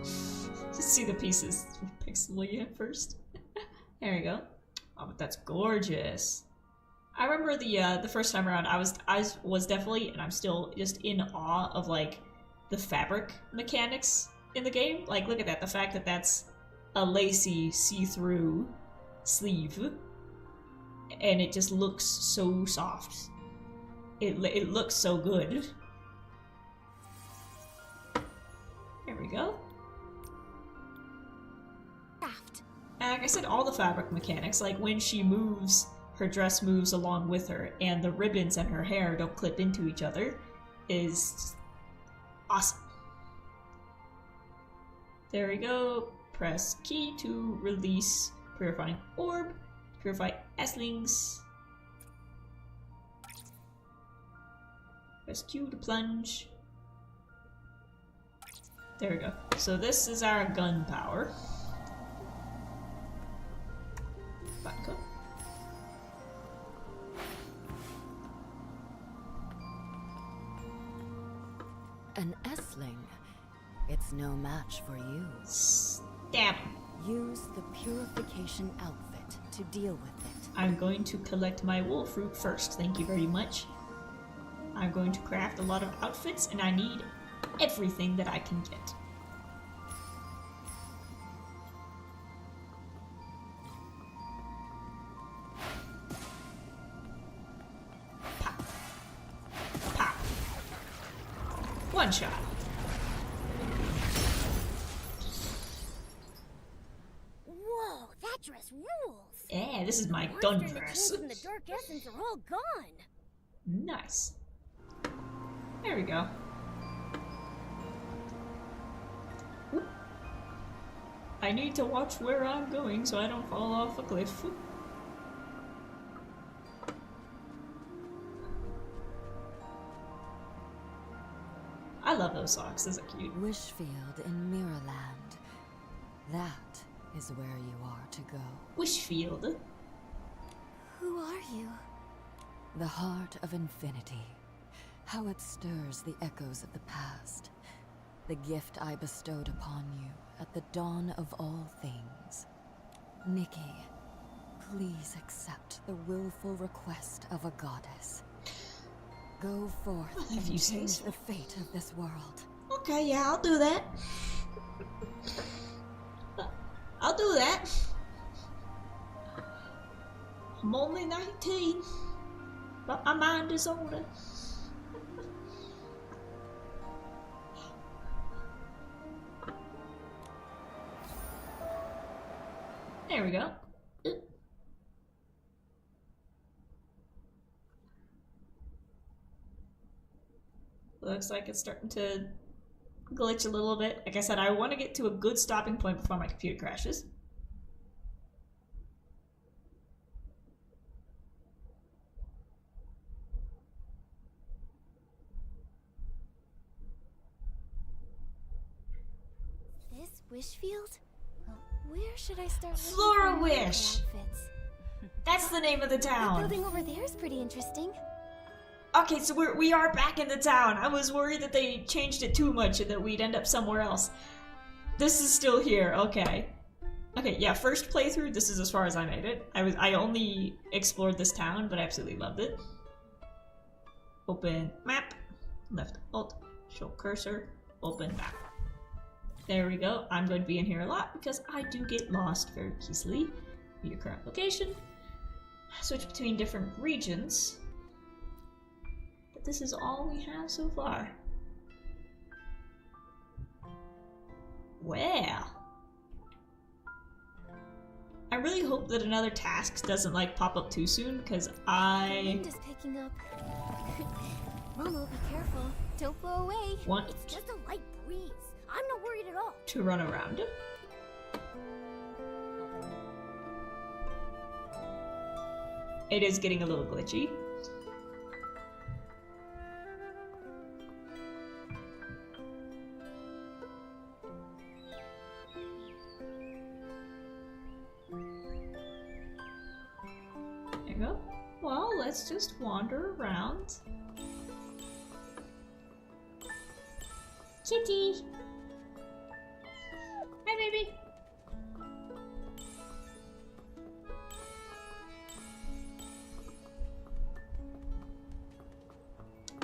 Just see the pieces pixely at first. There we go. Oh, but that's gorgeous. I remember the first time around, I was definitely, and I'm still just in awe of like the fabric mechanics in the game. Like, look at that. The fact that that's a lacy see-through sleeve, and it just looks so soft. It looks so good. There we go. craft. And like I said, all the fabric mechanics, like when she moves, her dress moves along with her, and the ribbons and her hair don't clip into each other, is awesome. There we go. Press key to release Purifying Orb. Purify S-Lings. Press Q to plunge. There we go. So this is our gun power. Back up. An S-Ling. It's no match for you. Stab him. Use the purification outfit to deal with it. I'm going to collect my wool fruit first, thank you very much. I'm going to craft a lot of outfits, and I need everything that I can get. Pop. Pop. One shot. Whoa, that dress rules! Yeah, this is my The gun monster and the dress. king from the Dark Essence are all gone. Nice. There we go. Whoop. I need to watch where I'm going so I don't fall off a cliff. I love those socks, those are cute. Wishfield in Mirrorland. That is where you are to go. Wishfield. Who are you? The heart of infinity. How it stirs the echoes of the past. The gift I bestowed upon you at the dawn of all things. Nikki, please accept the willful request of a goddess. Go forth If you and say change so. the fate of this world. Okay, yeah, I'll do that. I'll do that. I'm only 19, but my mind is older. There we go. Looks like it's starting to glitch a little bit. Like I said, I want to get to a good stopping point before my computer crashes. This Wishfield? Where should I start looking Flora for my Wish. outfits? That's the name of the That town. building over there is pretty interesting. Okay, so we are back in the town. I was worried that they changed it too much and that we'd end up somewhere else. This is still here, okay. Okay, yeah, first playthrough, this is as far as I made it. I only explored this town, but I absolutely loved it. Open map, left alt, show cursor, open map. There we go. I'm going to be in here a lot because I do get lost very easily. Your current location. Switch between different regions. But this is all we have so far. Well. I really hope that another task doesn't like pop up too soon because The I wind is picking up. Momo, be careful. Don't blow away. want It's just a light breeze. I'm not worried at all. to run around. It is getting a little glitchy. There you go. Well, let's just wander around. Kitty! Hi, baby!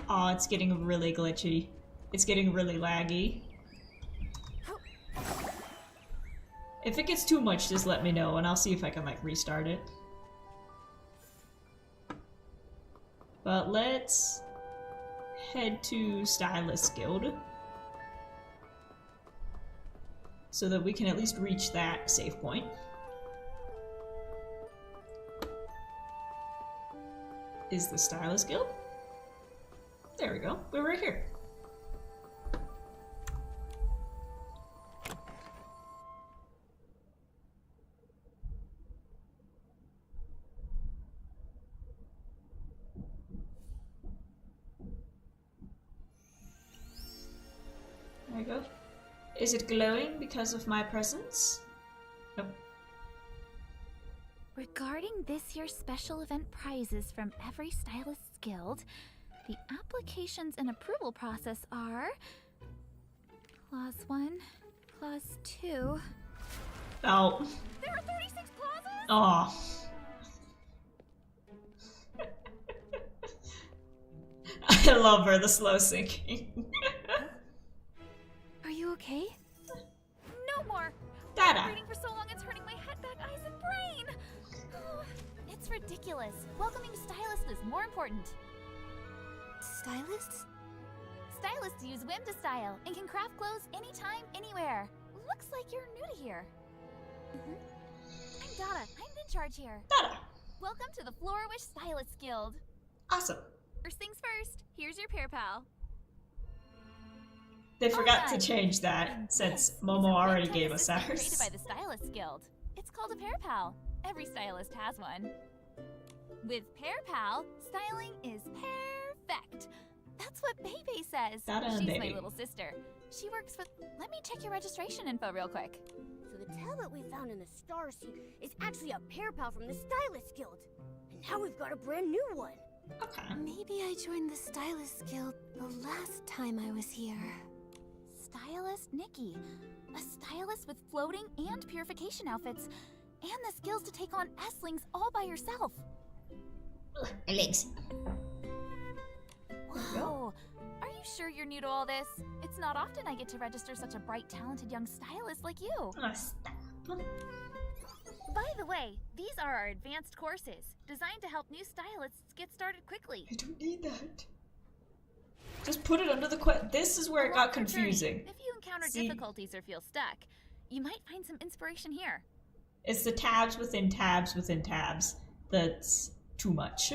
Aw, it's getting really glitchy. It's getting really laggy. If it gets too much, just let me know and I'll see if I can like restart it. But let's head to Stylist Guild so that we can at least reach that save point. Is the Stylist Guild? There we go. We're right here. There we go. Is it glowing because of my presence? Nope. Regarding this year's special event prizes from every Stylist's Guild, the applications and approval process are Clause 1, Clause 2. Oh. There are 36 clauses? Oh. I love her, the slow sinking. Are you okay? No more! Dada. Reading for so long it's hurting my head, back, eyes, and brain! It's ridiculous. Welcoming stylist is more important. Stylists? Stylists use whim to style and can craft clothes anytime, anywhere. Looks like you're new to here. I'm Dada. I'm in charge here. Dada. Welcome to the Flourish Stylists Guild. Awesome. First things first, here's your pear pal. They forgot to Alright. change that And since this Momo is a already one-time gave us assistant ours. created by the Stylists Guild. It's called a pear pal. Every stylist has one. With pear pal, styling is perfect. That's what Bebe says. Dada and She's Baby. my little sister. She works with. Let me check your registration info real quick. So the tablet we found in the Star Sea is actually a pear pal from the Stylist Guild. And now we've got a brand new one. Okay. Maybe I joined the Stylist Guild the last time I was here. Stylist Nikki, a stylist with floating and purification outfits, and the skills to take on S-lings all by yourself. Legs. Whoa! Are you sure you're new to all this? It's not often I get to register such a bright, talented young stylist like you. Oh, stop. By the way, these are our advanced courses, designed to help new stylists get started quickly. I don't need that. Just put it under the This is where it got Along your journey, confusing. If you encounter See? difficulties or feel stuck, you might find some inspiration here. It's the tabs within tabs within tabs that's too much.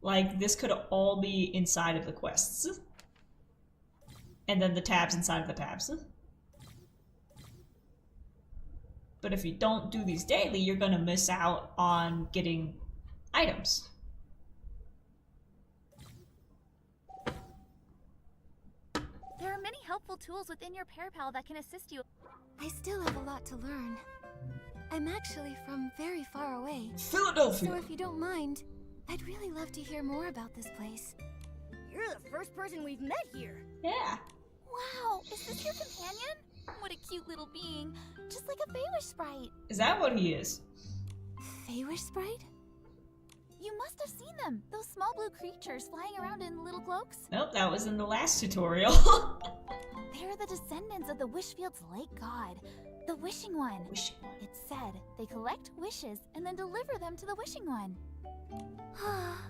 Like, this could all be inside of the quests. And then the tabs inside of the tabs. But if you don't do these daily, you're gonna miss out on getting items. There are many helpful tools within your pear pal that can assist you. I still have a lot to learn. I'm actually from very far away. Philadelphia! So if you don't mind, I'd really love to hear more about this place. You're the first person we've met here. Yeah. Wow, is this your companion? What a cute little being, just like a Feywish sprite. Is that what he is? Feywish sprite? You must have seen them, those small blue creatures flying around in little cloaks. Nope, that was in the last tutorial. They're the descendants of the Wishfield's late god, the Wishing One. It's said they collect wishes and then deliver them to the Wishing One.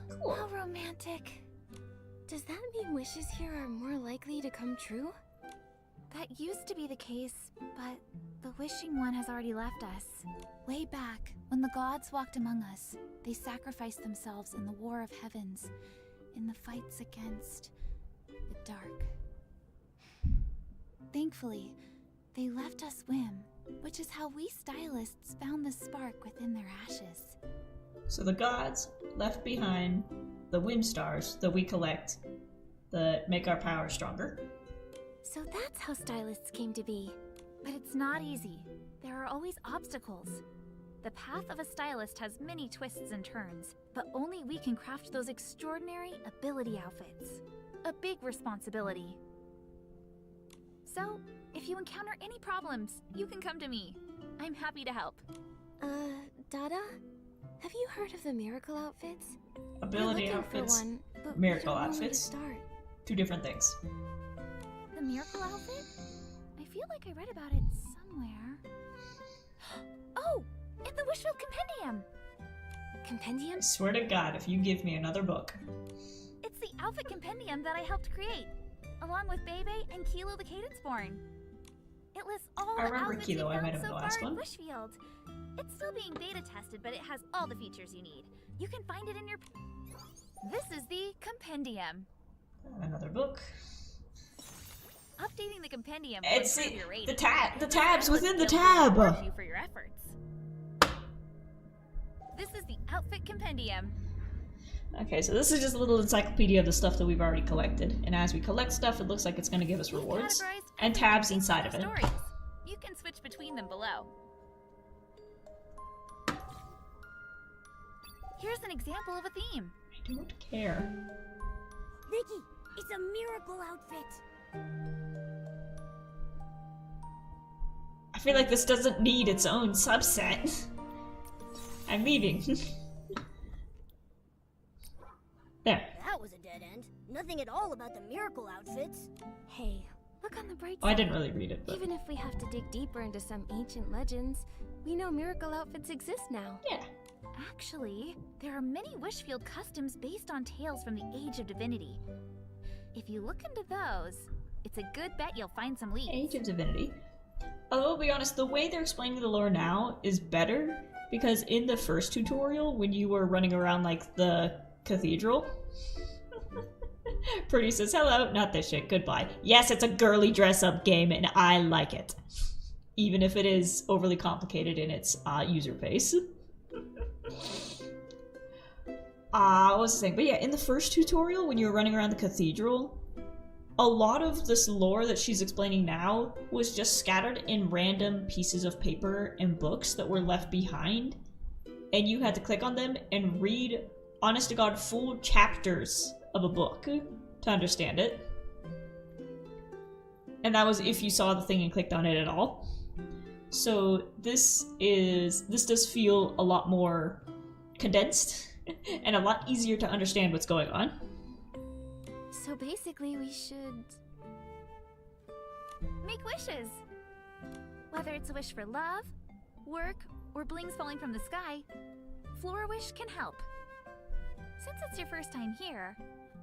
Cool. How romantic. Does that mean wishes here are more likely to come true? That used to be the case, but the Wishing One has already left us. Way back, when the gods walked among us, they sacrificed themselves in the War of Heavens, in the fights against the dark. Thankfully, they left us whim, which is how we stylists found the spark within their ashes. So the gods left behind the whim stars that we collect that make our power stronger. So that's how stylists came to be. But it's not easy. There are always obstacles. The path of a stylist has many twists and turns, but only we can craft those extraordinary ability outfits. A big responsibility. So, if you encounter any problems, you can come to me. I'm happy to help. Dada? Have you heard of the miracle outfits? Ability We're looking outfits, for one, but miracle we don't know where to outfits. start. Two different things. The miracle outfit? I feel like I read about it somewhere. Oh! In the Wishfield Compendium! Compendium? I swear to God, if you give me another book. It's the outfit compendium that I helped create, along with Bebe and Kilo the Cadenceborn. It lists all I the remember outfits Kilo, we've I met found him in so the last far in one. Wishfield. It's still being beta tested, but it has all the features you need. You can find it in your... This is the compendium. Another book. Updating the compendium will It's improve the, your rating. the tabs This within the skill will tab. reward you for your efforts. This is the outfit compendium. Okay, so this is just a little encyclopedia of the stuff that we've already collected. And as we collect stuff, it looks like it's going to give us We've rewards categorized and everything tabs based inside on of the it. stories. You can switch between them below. Here's an example of a theme. I don't care. Nikki, it's a miracle outfit. I feel like this doesn't need its own subset. I'm leaving. There. That was a dead end. Nothing at all about the miracle outfits. Hey, look on the bright Oh, side. I didn't really read it, but Even if we have to dig deeper into some ancient legends, we know miracle outfits exist now. yeah. Actually, there are many Wishfield customs based on tales from the Age of Divinity. If you look into those, it's a good bet you'll find some leads. Age of Divinity. Although, I'll be honest, the way they're explaining the lore now is better, because in the first tutorial, when you were running around like the cathedral, Purdy says, hello, not this shit, goodbye. Yes, it's a girly dress-up game, and I like it. Even if it is overly complicated in its user base. What was I saying? But yeah, in the first tutorial, when you were running around the cathedral, a lot of this lore that she's explaining now was just scattered in random pieces of paper and books that were left behind, and you had to click on them and read, honest to god, full chapters of a book to understand it. And that was if you saw the thing and clicked on it at all. So this does feel a lot more condensed and a lot easier to understand what's going on. So basically, we should... Make wishes! Whether it's a wish for love, work, or blings falling from the sky, Flora Wish can help. Since it's your first time here,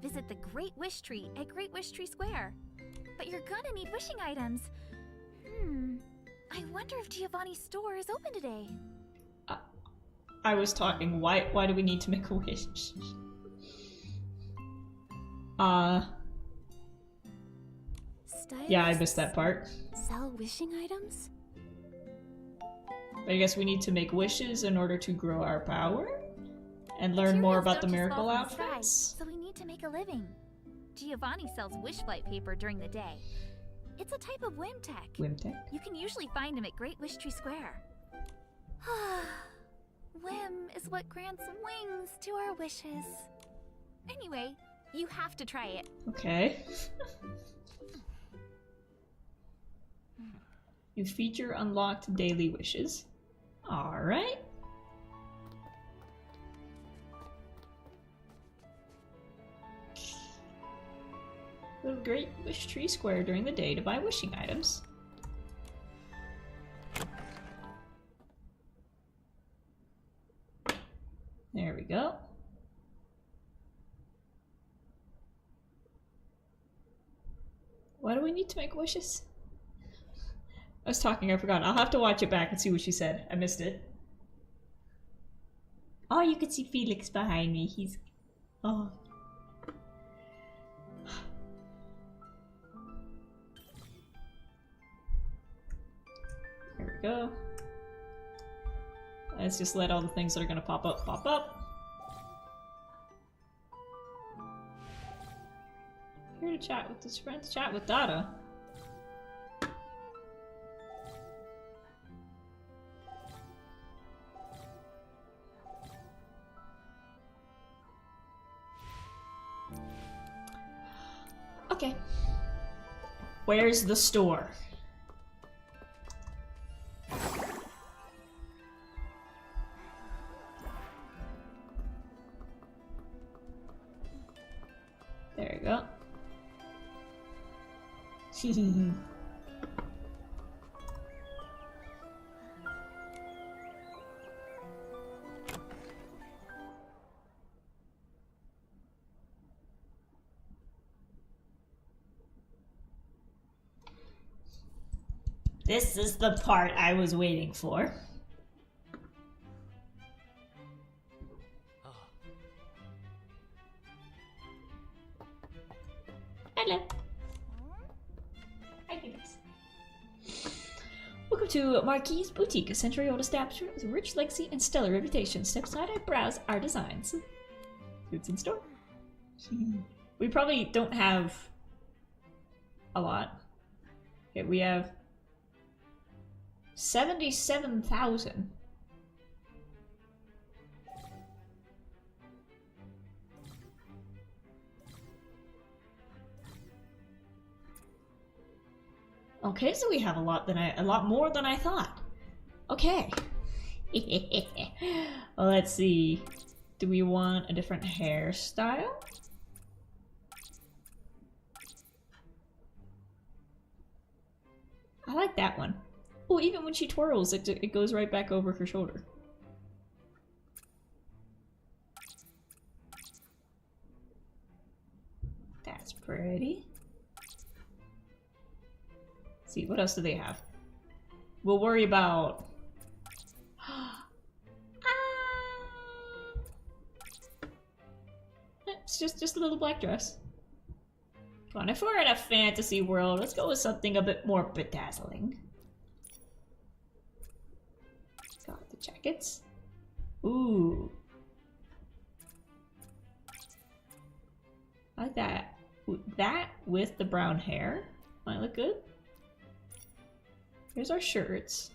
visit the Great Wish Tree at Great Wish Tree Square. But you're gonna need wishing items. I wonder if Giovanni's store is open today. I was talking, why do we need to make a wish? Yeah, I missed that part. Sell wishing items? But I guess we need to make wishes in order to grow our power? And learn more Materials about the don't just miracle fall from the sky, outfits? so we need to make a living. Giovanni sells wish flight paper during the day. It's a type of whim tech. Wimtech? You can usually find him at Great Wish Tree Square. Whim is what grants wings to our wishes. Anyway, you have to try it. Okay. You feature unlocked daily wishes. Alright. Go to Great Wish Tree Square during the day to buy wishing items. There we go. Why do we need to make wishes? I was talking, I forgot. I'll have to watch it back and see what she said. I missed it. Oh, you can see Felix behind me. He's... Oh. There we go. Let's just let all the things that are gonna pop up, pop up. Here to chat with his friends. Chat with Dada. Okay. Where's the store? There you go. This is the part I was waiting for. Hello. Hi, Felix. Welcome to Marquis Boutique, a century-old establishment with a rich legacy and stellar reputation. Step aside and browse our designs. It's in store. We probably don't have a lot. Okay, we have 77,000. Okay, so we have a lot more than I thought. Okay. Well, let's see. Do we want a different hairstyle? I like that one. Oh, even when she twirls, it goes right back over her shoulder. That's pretty. Let's see, what else do they have? We'll worry about... It's just a little black dress. Come on, if we're in a fantasy world, let's go with something a bit more bedazzling. Got the jackets. Ooh. I like that. Ooh, that with the brown hair might look good. Here's our shirts.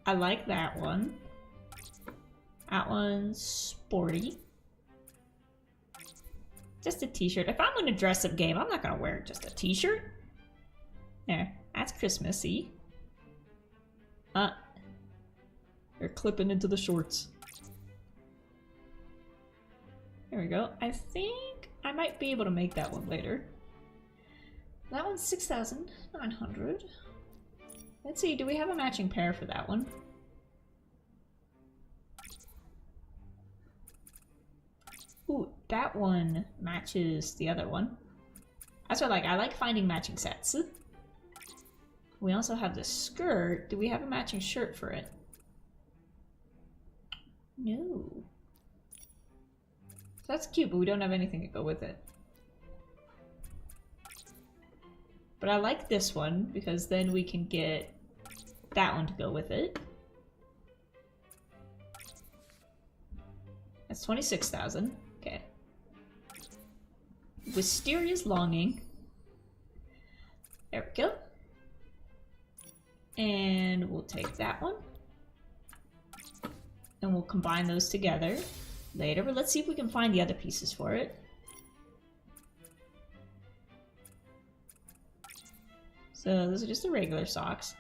I like that one. That one's sporty. Just a t-shirt. If I'm in a dress-up game, I'm not gonna wear just a t-shirt. There, that's Christmassy. They're clipping into the shorts. There we go. I think I might be able to make that one later. That one's 6,900. Let's see, do we have a matching pair for that one? Ooh, that one matches the other one. That's what I like finding matching sets. We also have the skirt. Do we have a matching shirt for it? No. So that's cute, but we don't have anything to go with it. But I like this one because then we can get that one to go with it. That's 26,000. Okay. Wisteria's Longing. There we go. And we'll take that one. And we'll combine those together later. But let's see if we can find the other pieces for it. So those are just the regular socks.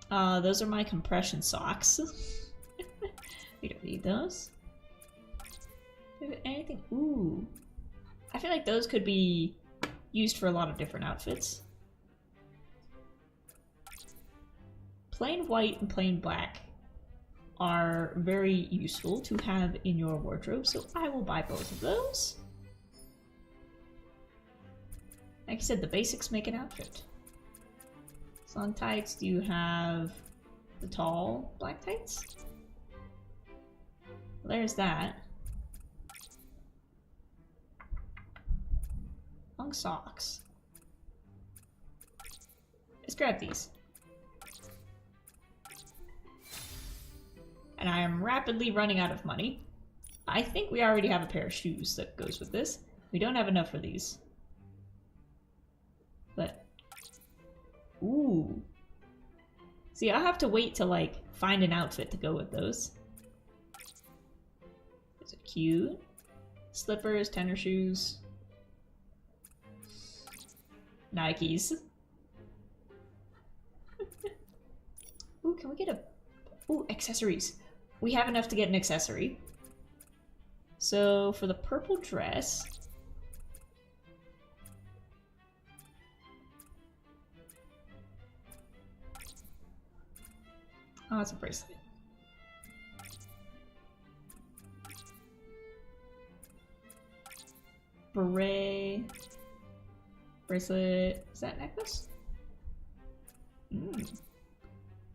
Those are my compression socks. We don't need those. Anything? Ooh. I feel like those could be used for a lot of different outfits. Plain white and plain black are very useful to have in your wardrobe, so I will buy both of those. Like I said, the basics make an outfit. So on tights, do you have the tall black tights? Well, there's that. Long socks. Let's grab these. And I am rapidly running out of money. I think we already have a pair of shoes that goes with this. We don't have enough for these. But... ooh. See, I'll have to wait to, like, find an outfit to go with those. Those are cute. Slippers, tennis shoes. Nikes. Ooh, can we get a... ooh, accessories. We have enough to get an accessory. So, for the purple dress... oh, it's a bracelet. Beret. Bracelet. Is that necklace?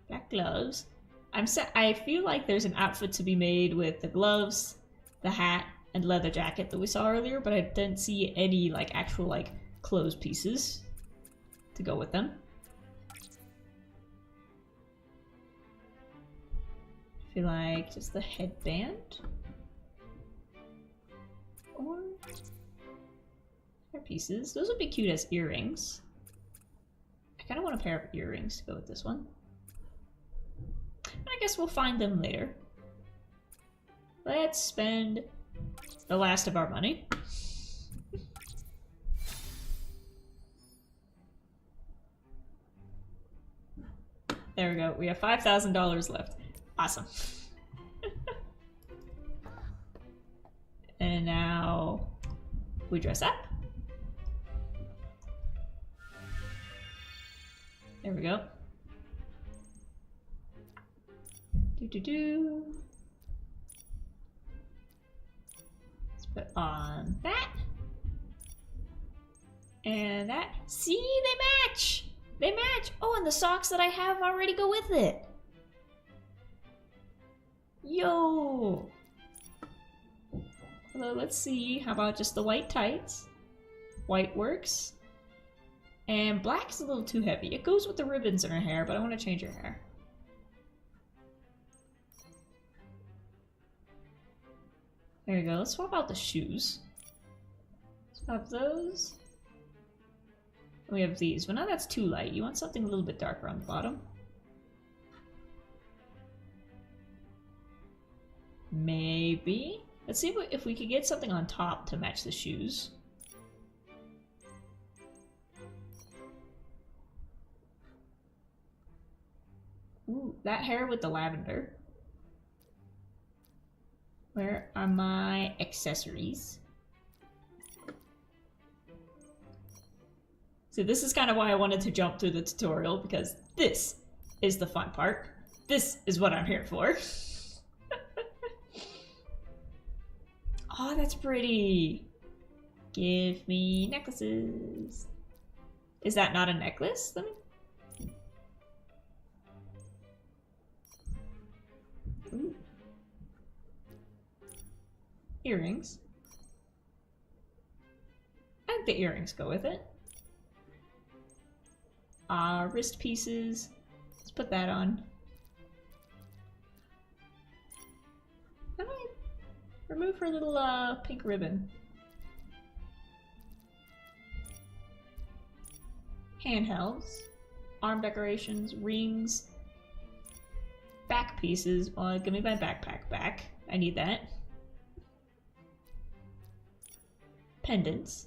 Black gloves. I feel like there's an outfit to be made with the gloves, the hat, and leather jacket that we saw earlier, but I didn't see any like actual like clothes pieces to go with them. I feel like just the headband or hair pieces. Those would be cute as earrings. I kind of want a pair of earrings to go with this one. I guess we'll find them later. Let's spend the last of our money. There we go. We have $5,000 left. Awesome. And now We dress up. There we go. Do. Let's put on that. And that. See, they match! They match! Oh, and the socks that I have already go with it. Yo! Although, let's see. How about just the white tights? White works. And black's a little too heavy. It goes with the ribbons in her hair, but I want to change her hair. There you go. Let's swap out the shoes. Swap those. We have these. Well, now that's too light. You want something a little bit darker on the bottom. Maybe. Let's see if we could get something on top to match the shoes. Ooh, that hair with the lavender. Where are my accessories? So this is kind of why I wanted to jump through the tutorial, because this is the fun part. This is what I'm here for. Oh, that's pretty. Give me necklaces. Is that not a necklace? Let me... Ooh. Earrings. I think the earrings go with it. Wrist pieces. Let's put that on. How do I remove her little pink ribbon? Handhelds. Arm decorations. Rings. Back pieces. Well, give me my backpack back. I need that. Pendants.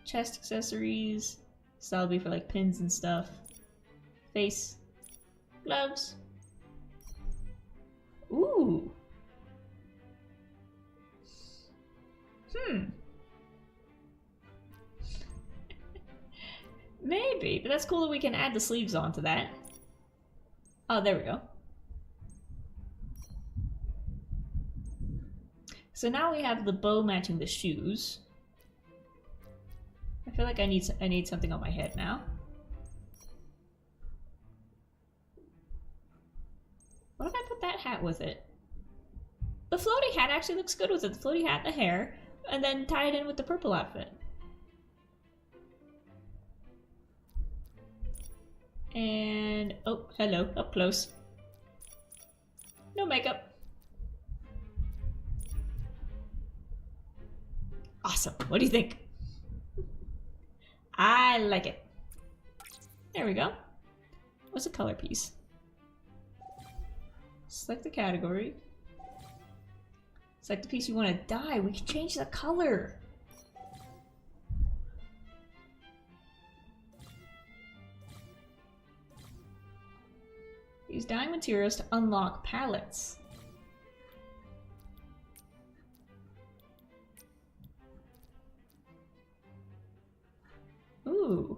Chest accessories. So that'll be for like pins and stuff. Face. Gloves. Ooh. Maybe, but that's cool that we can add the sleeves onto that. Oh, there we go. So now we have the bow matching the shoes. I feel like I need something on my head now. What if I put that hat with it? The floaty hat actually looks good with it. The floaty hat, the hair, and then tie it in with the purple outfit. And oh, hello, up close. No makeup. Awesome. What do you think? I like it. There we go. What's a color piece? Select the category. Select the piece you want to dye. We can change the color. Use dyeing materials to unlock palettes. Ooh.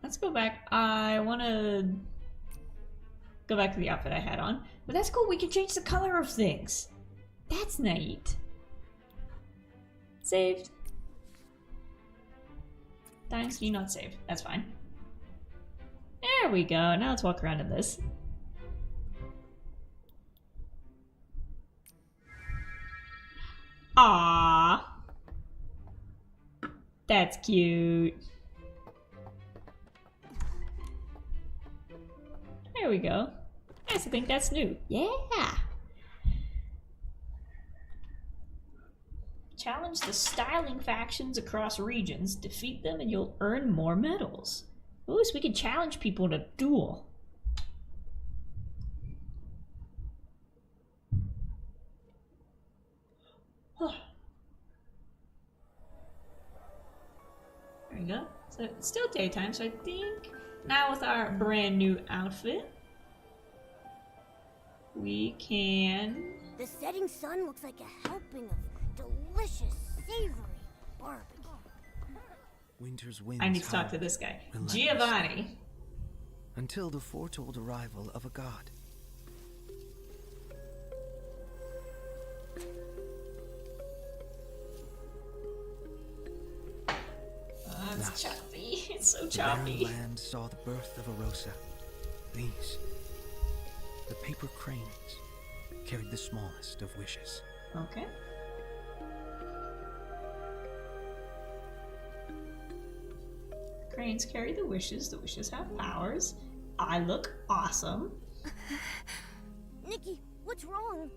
Let's go back. I want to go back to the outfit I had on. But that's cool. We can change the color of things. That's neat. Saved. Dyeing scheme not saved. That's fine. There we go. Now let's walk around in this. Aww. That's cute. There we go. I also think that's new. Yeah! Challenge the styling factions across regions. Defeat them and you'll earn more medals. Ooh, so we can challenge people in a duel. There we go. So it's still daytime, so I think now with our brand new outfit, we can... The setting sun looks like a helping of savory barbecue. Winter's winds I need to talk to howl, this guy. relentless, Giovanni. until the foretold arrival of a god. It's Thus, choppy. It's so the barren choppy. land saw the birth of a Rosa. These, the paper cranes, carried the smallest of wishes. Okay. Cranes carry the wishes. The wishes have powers. I look awesome. Nikki, what's wrong?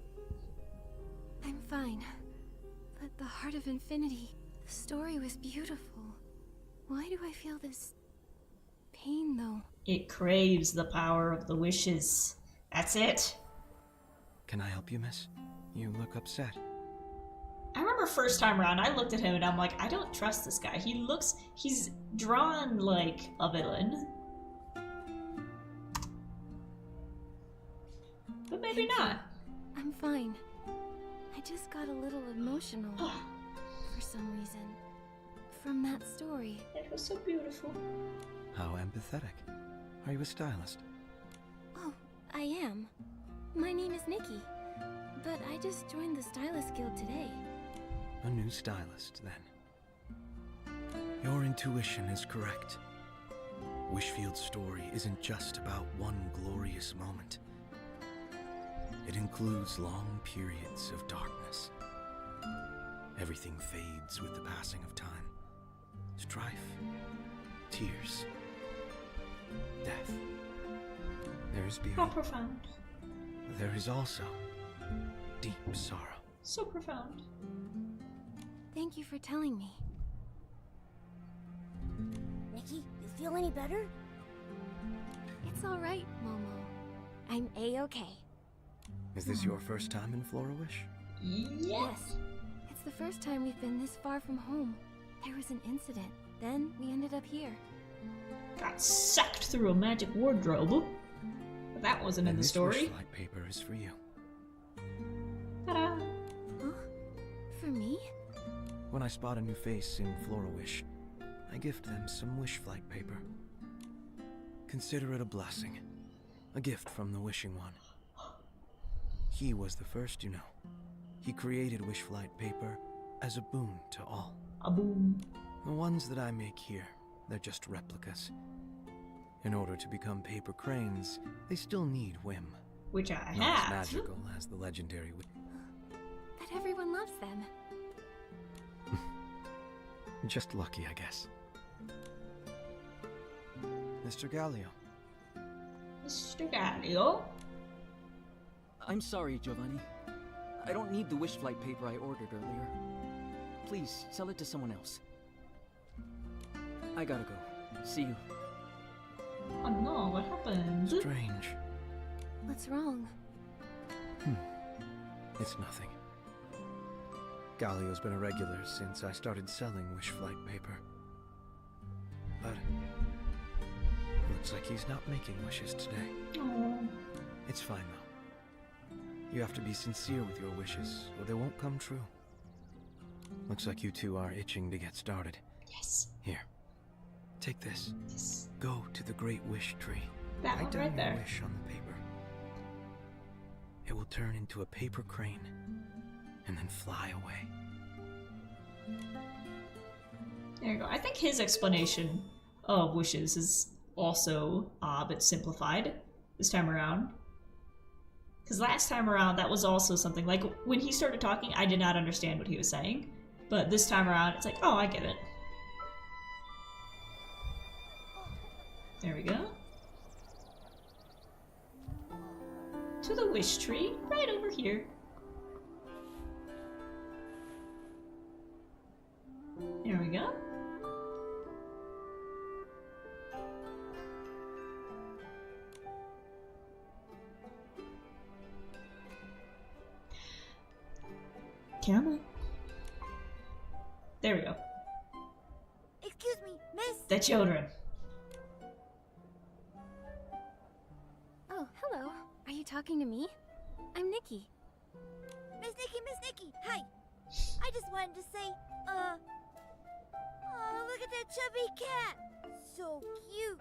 I'm fine. But the Heart of Infinity, the story was beautiful. Why do I feel this pain, though? It craves the power of the wishes. That's it. Can I help you, miss? You look upset. I remember first time around, I looked at him and I'm like, I don't trust this guy. He's drawn like a villain. But maybe not. I'm fine. I just got a little emotional for some reason. From that story. It was so beautiful. How empathetic. Are you a stylist? Oh, I am. My name is Nikki. But I just joined the Stylist Guild today. A new stylist, then. Your intuition is correct. Wishfield's story isn't just about one glorious moment. It includes long periods of darkness. Everything fades with the passing of time. Strife, tears, death. There is beauty. How profound. There is also deep sorrow. So profound. Thank you for telling me. Nikki, you feel any better? It's all right, Momo. I'm A-okay. Is this your first time in Florawish? Yes. It's the first time we've been this far from home. There was an incident. Then we ended up here. Got sucked through a magic wardrobe. But that wasn't in the story. This wishlight paper is for you. Ta-da. Huh? For me? When I spot a new face in Florawish, I gift them some wishflight paper. Consider it a blessing. A gift from the Wishing One. He was the first, you know. He created wishflight paper as a boon to all. A boom. The ones that I make here, they're just replicas. In order to become paper cranes, they still need whim. Which I Not have. as magical as the legendary But everyone loves them. Just lucky, I guess. Mr. Gallio. Mr. Gallio. I'm sorry, Giovanni. I don't need the wishflight paper I ordered earlier. Please, sell it to someone else. I gotta go. See you. Oh no, what happened? Strange. What's wrong? It's nothing. Gallio's been a regular since I started selling wishflight paper. But looks like he's not making wishes today. Oh. It's fine though. You have to be sincere with your wishes, or they won't come true. Looks like you two are itching to get started. Yes. Here, take this. Yes. Go to the Great Wish Tree. That Write one down right your there. wish on the paper. It will turn into a paper crane, and then fly away. There you go. I think his explanation of wishes is also a bit simplified this time around. Because last time around, that was also something, like, when he started talking, I did not understand what he was saying. But this time around, it's like, oh, I get it. There we go. To the wish tree, right over here. There we go. Come on. There we go. Excuse me, miss? The children. Oh, hello. Are you talking to me? I'm Nikki. Miss Nikki, hi! I just wanted to say, oh, look at that chubby cat. So cute.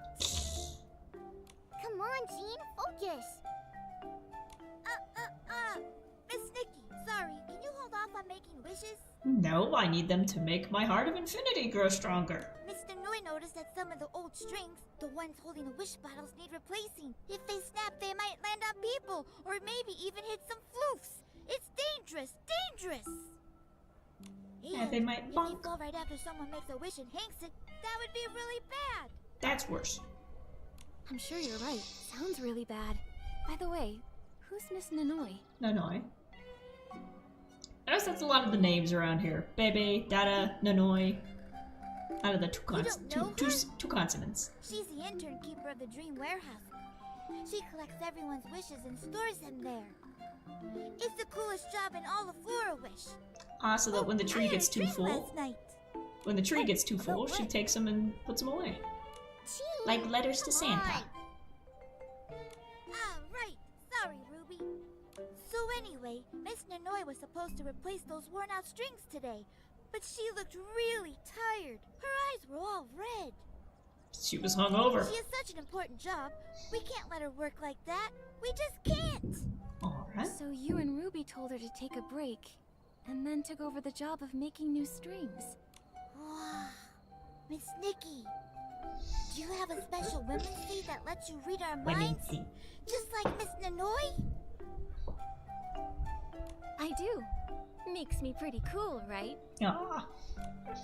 Come on, Jean, focus. Miss Nikki, sorry, can you hold off on making wishes? No, I need them to make my Heart of Infinity grow stronger. Mr. Nui noticed that some of the old strings, the ones holding the wish bottles, need replacing. If they snap, they might land on people, or maybe even hit some floofs. It's dangerous, dangerous! Yeah, they might if bonk. you fall right after someone makes a wish and hangs it, that would be really bad. That's worse. I'm sure you're right. Sounds really bad. By the way, who's Miss Nanoi? Nanoi. I notice that's a lot of the names around here. Bebe, Dada, Nanoi. Out of the two consonants. She's the intern keeper of the Dream Warehouse. She collects everyone's wishes and stores them there. It's the coolest job in all of Flora Wish. Ah, so that when the tree gets too full, Last night. when the tree gets too full, she takes them and puts them away. Jean, Like letters to come Santa. on. Ah, right. Sorry, Ruby. So anyway, Miss Nanoi was supposed to replace those worn-out strings today, but she looked really tired. Her eyes were all red. She was hungover. She has such an important job. We can't let her work like that. We just can't. Alright. So you and Ruby told her to take a break, and then took over the job of making new strings. Wow. Miss Nikki, do you have a special women's seed that lets you read our minds? Just like Miss Nanoi? I do. Makes me pretty cool, right? Ah.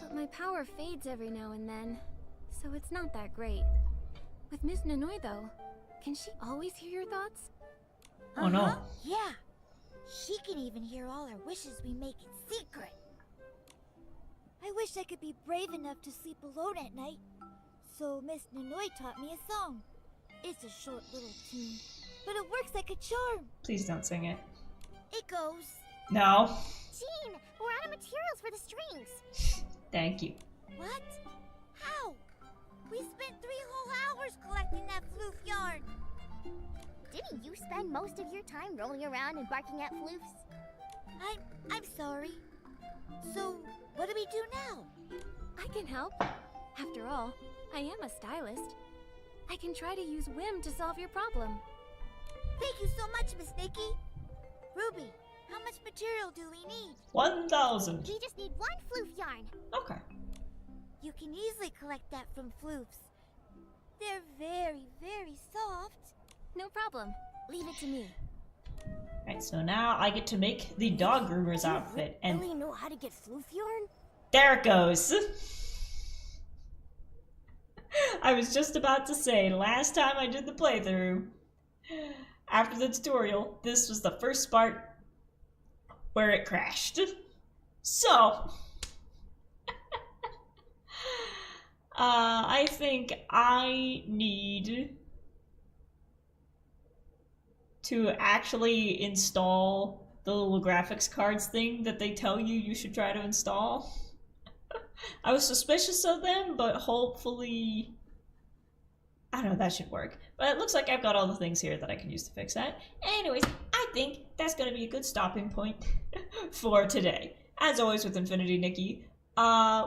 But my power fades every now and then, so it's not that great. With Miss Nanoi, though, can she always hear your thoughts? Oh no. Yeah. She can even hear all our wishes we make in secret. I wish I could be brave enough to sleep alone at night. So Miss Nanoi taught me a song. It's a short little tune, but it works like a charm. Please don't sing it. It goes. No. Jean, we're out of materials for the strings. Thank you. What? How? We spent 3 whole hours collecting that floof yarn. Didn't you spend most of your time rolling around and barking at floofs? I'm sorry. So, what do we do now? I can help. After all, I am a stylist. I can try to use whim to solve your problem. Thank you so much, Miss Nikki. Ruby, how much material do we need? 1,000. We just need 1 floof yarn. Okay. You can easily collect that from floofs. They're very, very soft. No problem. Leave it to me. Right, so now I get to make the dog groomer's outfit, and Really know how to get floof yarn? there it goes. I was just about to say, last time I did the playthrough, after the tutorial, this was the first part where it crashed. So, I think I need to actually install the little graphics cards thing that they tell you should try to install. I was suspicious of them, but hopefully, I don't know, that should work. But it looks like I've got all the things here that I can use to fix that. Anyways, I think that's going to be a good stopping point for today. As always with Infinity Nikki,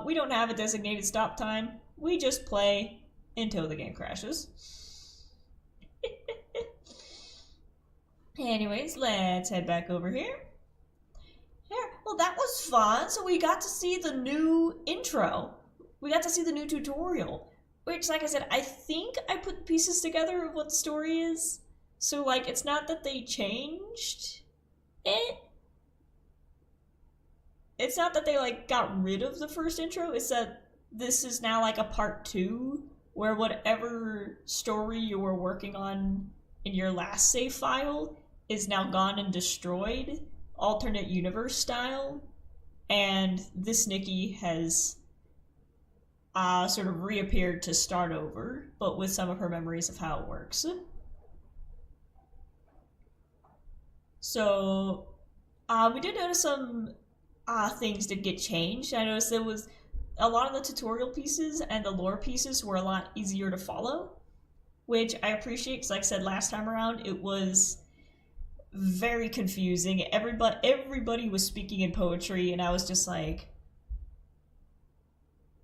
we don't have a designated stop time. We just play until the game crashes. Anyways, let's head back over here. Well, that was fun. So we got to see the new intro. We got to see the new tutorial. Which, like I said, I think I put the pieces together of what the story is. So, like, it's not that they changed it. It's not that they, like, got rid of the first intro. It's that this is now, like, a part 2. Where whatever story you were working on in your last save file is now gone and destroyed, alternate universe style, and this Nikki has sort of reappeared to start over, but with some of her memories of how it works. So, we did notice some things did get changed. I noticed there was a lot of the tutorial pieces and the lore pieces were a lot easier to follow, which I appreciate because, like I said last time around, it was very confusing. Everybody was speaking in poetry, and I was just like,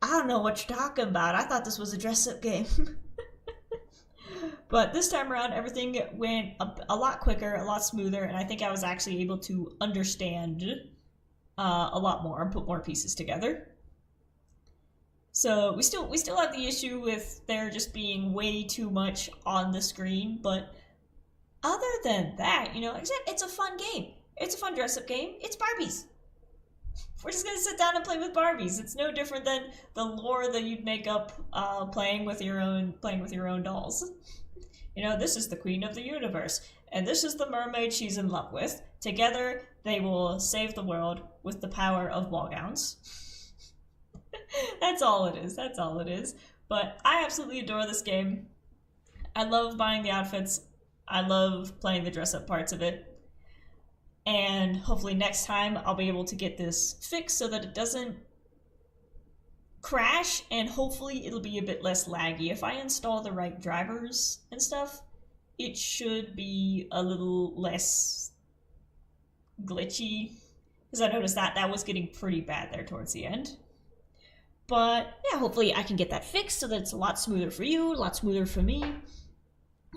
I don't know what you're talking about. I thought this was a dress-up game. But this time around, everything went a lot quicker, a lot smoother, and I think I was actually able to understand a lot more and put more pieces together. So we still have the issue with there just being way too much on the screen, but other than that, you know, like I said, it's a fun game. It's a fun dress-up game. It's Barbies. We're just gonna sit down and play with Barbies. It's no different than the lore that you'd make up playing with your own dolls. You know, this is the queen of the universe, and this is the mermaid she's in love with. Together, they will save the world with the power of ball gowns. That's all it is. That's all it is. But I absolutely adore this game. I love buying the outfits. I love playing the dress-up parts of it. And hopefully next time I'll be able to get this fixed so that it doesn't crash, and hopefully it'll be a bit less laggy. If I install the right drivers and stuff, it should be a little less glitchy. Because I noticed that was getting pretty bad there towards the end. But yeah, hopefully I can get that fixed so that it's a lot smoother for you, a lot smoother for me.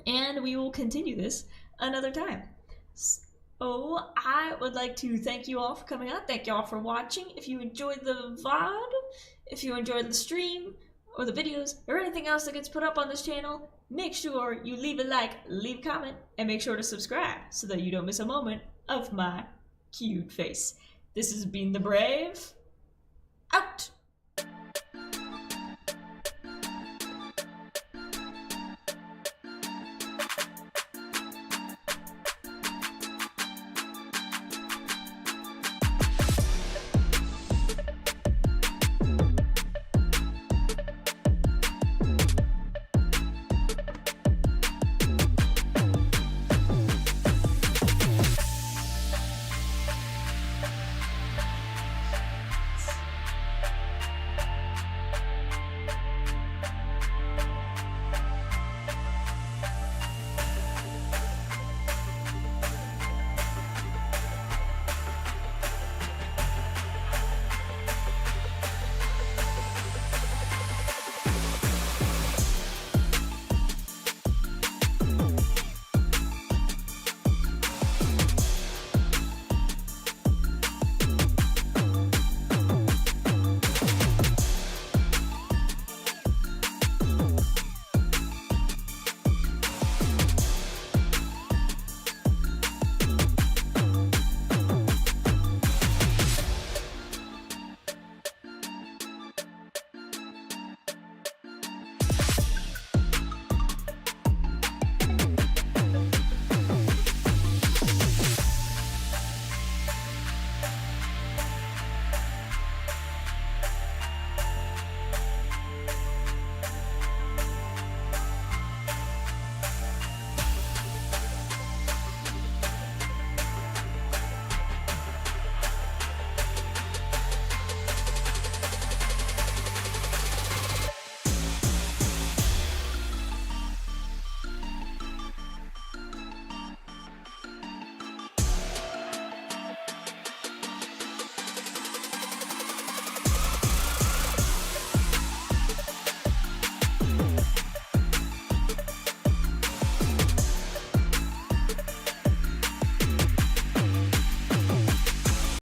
And we will continue this another time. So I would like to thank you all for coming out. Thank you all for watching. If you enjoyed the VOD, if you enjoyed the stream, or the videos, or anything else that gets put up on this channel, make sure you leave a like, leave a comment, and make sure to subscribe so that you don't miss a moment of my cute face. This has been The Brave.